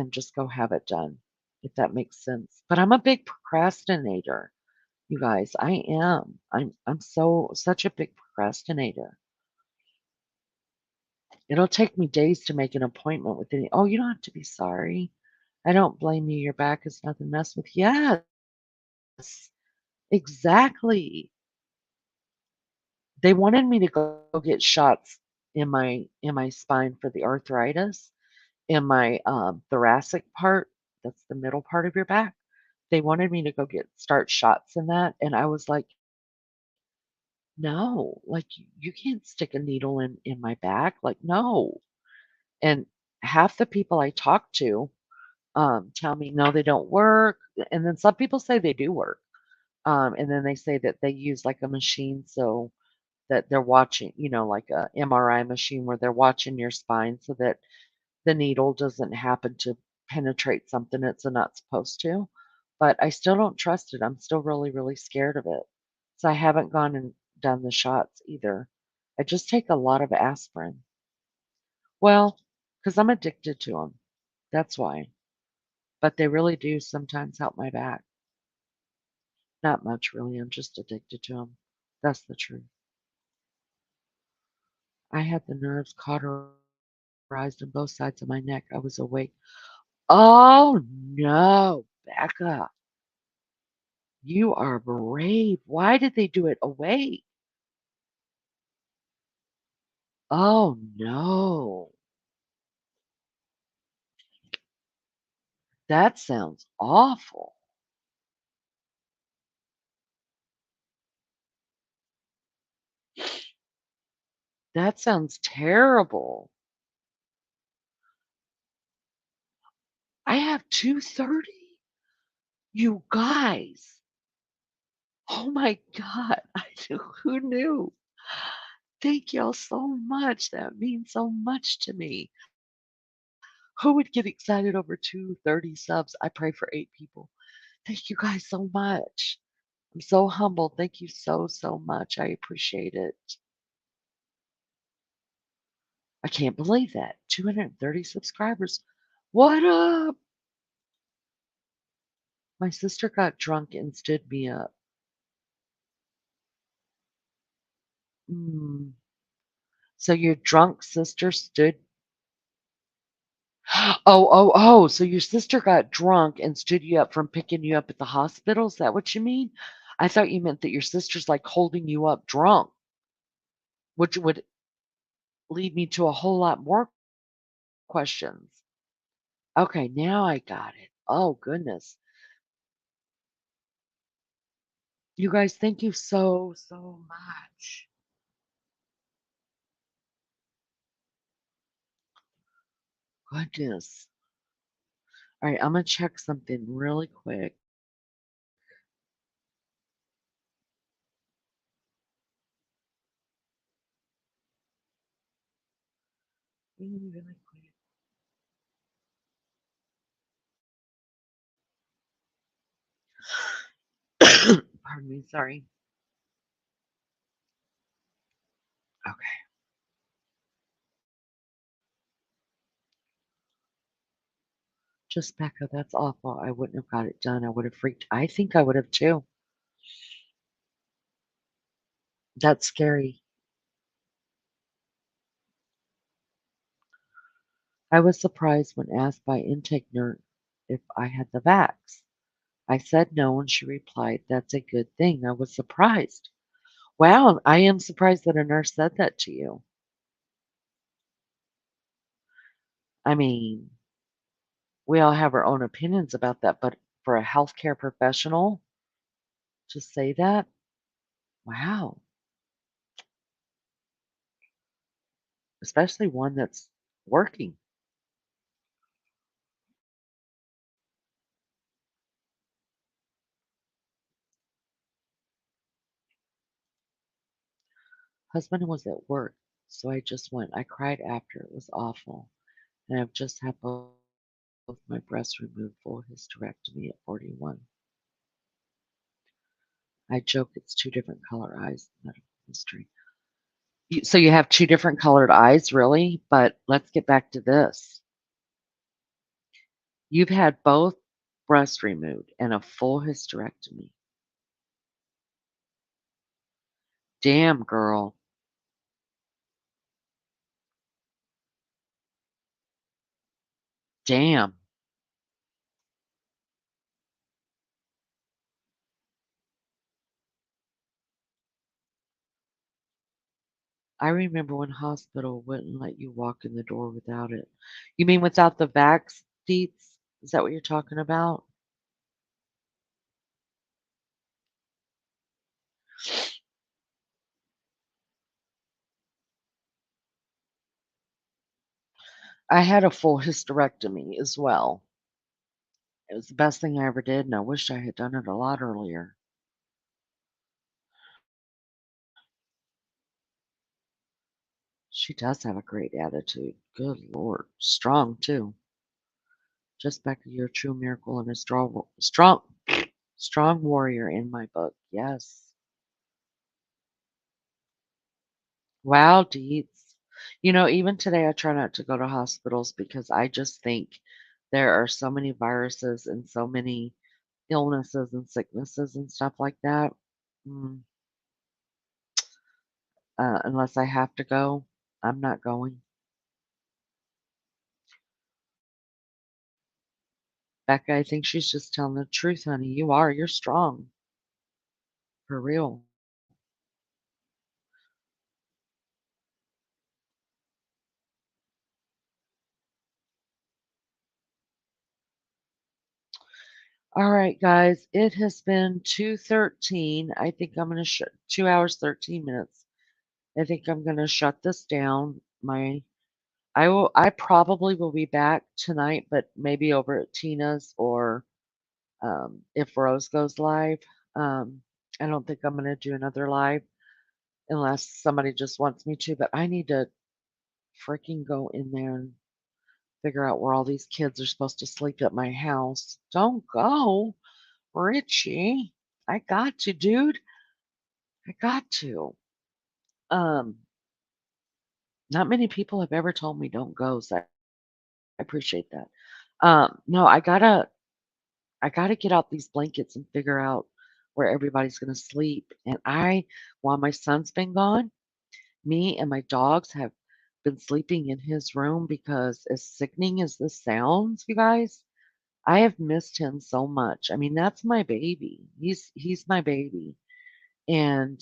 just go have it done, if that makes sense. But I'm a big procrastinator, you guys. I am. I'm such a big procrastinator. It'll take me days to make an appointment with any. Oh, you don't have to be sorry. I don't blame you. Your back is nothing to mess with. Yes, exactly. They wanted me to go get shots in my spine for the arthritis in my thoracic part. That's the middle part of your back. They wanted me to go start shots in that, and I was like, no, like you can't stick a needle in my back, like no. And half the people I talk to tell me no, they don't work, and then some people say they do work. And then they say that they use like a machine so that they're watching, like a MRI machine where they're watching your spine so that the needle doesn't happen to penetrate something it's not supposed to. But I still don't trust it. I'm still really, really scared of it. So I haven't gone and done the shots either. I just take a lot of aspirin. Well, because I'm addicted to them. That's why. But they really do sometimes help my back. Not much, really. I'm just addicted to them. That's the truth. I had the nerves cauterized on both sides of my neck. I was awake. Oh no, Becca. You are brave. Why did they do it awake? Oh no. That sounds awful. That sounds terrible. I have 2:30? You guys. Oh my god. Who knew? Thank y'all so much. That means so much to me. Who would get excited over 230 subs? I pray for 8 people. Thank you guys so much. I'm so humbled. Thank you so, so much. I appreciate it. I can't believe that. 230 subscribers. What up? My sister got drunk and stood me up. Mm. So your drunk sister stood. So your sister got drunk and stood you up from picking you up at the hospital? Is that what you mean? I thought you meant that your sister's like holding you up drunk, which would lead me to a whole lot more questions. Okay, now I got it. Oh, goodness. You guys, thank you so, so much. Goodness. All right, I'm going to check something really quick. Really quick. Pardon me, sorry. Okay, just Becca, that's awful. I wouldn't have got it done. I would have freaked. I think I would have too. That's scary. I was surprised when asked by intake nurse if I had the vax. I said no, and she replied, "That's a good thing." I was surprised. Wow, I am surprised that a nurse said that to you. I mean, we all have our own opinions about that, but for a healthcare professional to say that, wow, especially one that's working. Husband was at work, so I just went. I cried after. It was awful. And I've just had both my breasts removed, full hysterectomy at 41. I joke it's two different color eyes. Medical history. So you have two different colored eyes, really? But let's get back to this. You've had both breasts removed and a full hysterectomy. Damn, girl. Damn. I remember when hospital wouldn't let you walk in the door without it. You mean without the vax deets? Is that what you're talking about? I had a full hysterectomy as well. It was the best thing I ever did, and I wish I had done it a lot earlier. She does have a great attitude. Good Lord. Strong, too. Just Becca, you're a true miracle and a strong warrior in my book. Yes. Wow, deeds. Even today I try not to go to hospitals because I just think there are so many viruses and so many illnesses and sicknesses and stuff like that. Mm, unless I have to go, I'm not going. Becca, I think she's just telling the truth, honey. You're strong. For real. All right, guys, it has been 2:13. I think I'm going to 2 hours, 13 minutes. I think I'm gonna shut this down. I probably will be back tonight, but maybe over at Tina's or if Rose goes live. Um, I don't think I'm gonna do another live unless somebody just wants me to, but I need to freaking go in there and figure out where all these kids are supposed to sleep at my house. Don't go, Richie. I got to, dude. I got to. Um, Not many people have ever told me don't go, so I appreciate that. No, I gotta get out these blankets and figure out where everybody's gonna sleep. And while my son's been gone, me and my dogs have been sleeping in his room because as sickening as this sounds, you guys, I have missed him so much. I mean, that's my baby. He's my baby. And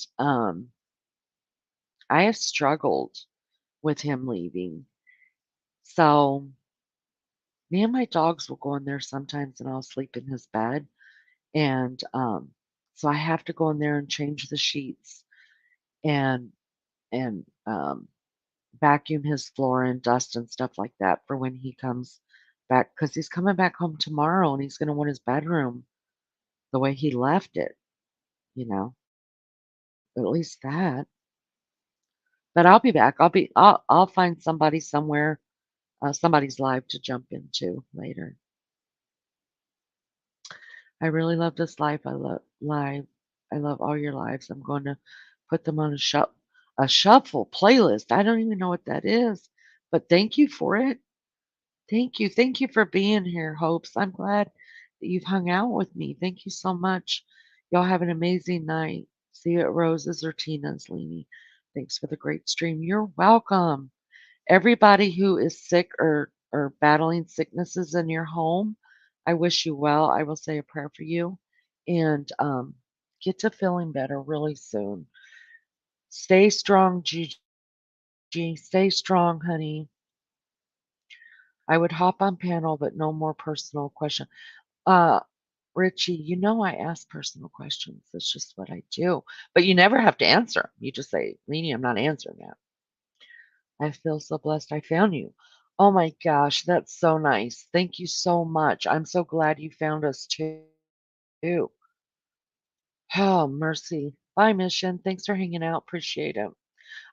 I have struggled with him leaving. So me and my dogs will go in there sometimes and I'll sleep in his bed. And so I have to go in there and change the sheets and and vacuum his floor and dust and stuff like that for when he comes back because he's coming back home tomorrow and he's going to want his bedroom the way he left it, you know, at least that. But I'll be back. I'll find somebody somewhere, somebody's live to jump into later. I really love this life. I love live. I love all your lives. I'm going to put them on a shuffle playlist. I don't even know what that is, but thank you for it. Thank you. Thank you for being here, Hopes. I'm glad that you've hung out with me. Thank you so much. Y'all have an amazing night. See you at Rose's or Tina's, Leanie. Thanks for the great stream. You're welcome. Everybody who is sick or battling sicknesses in your home, I wish you well. I will say a prayer for you and get to feeling better really soon. Stay strong, Gigi. Stay strong, honey. I would hop on panel, but no more personal question. Uh, Richie, you know I ask personal questions. That's just what I do. But you never have to answer 'em. You just say, Leanie, I'm not answering that. I feel so blessed I found you. Oh my gosh, that's so nice. Thank you so much. I'm so glad you found us too. Oh, mercy. Bye, Mission. Thanks for hanging out. Appreciate it.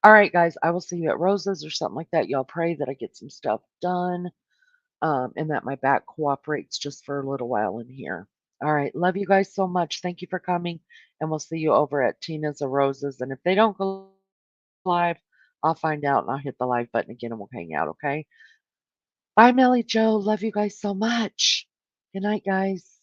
All right, guys, I will see you at Rosa's or something like that. Y'all pray that I get some stuff done and that my back cooperates just for a little while in here. All right. Love you guys so much. Thank you for coming. And we'll see you over at Tina's or Rosa's. And if they don't go live, I'll find out and I'll hit the live button again and we'll hang out. Okay. Bye, Melly Joe. Love you guys so much. Good night, guys.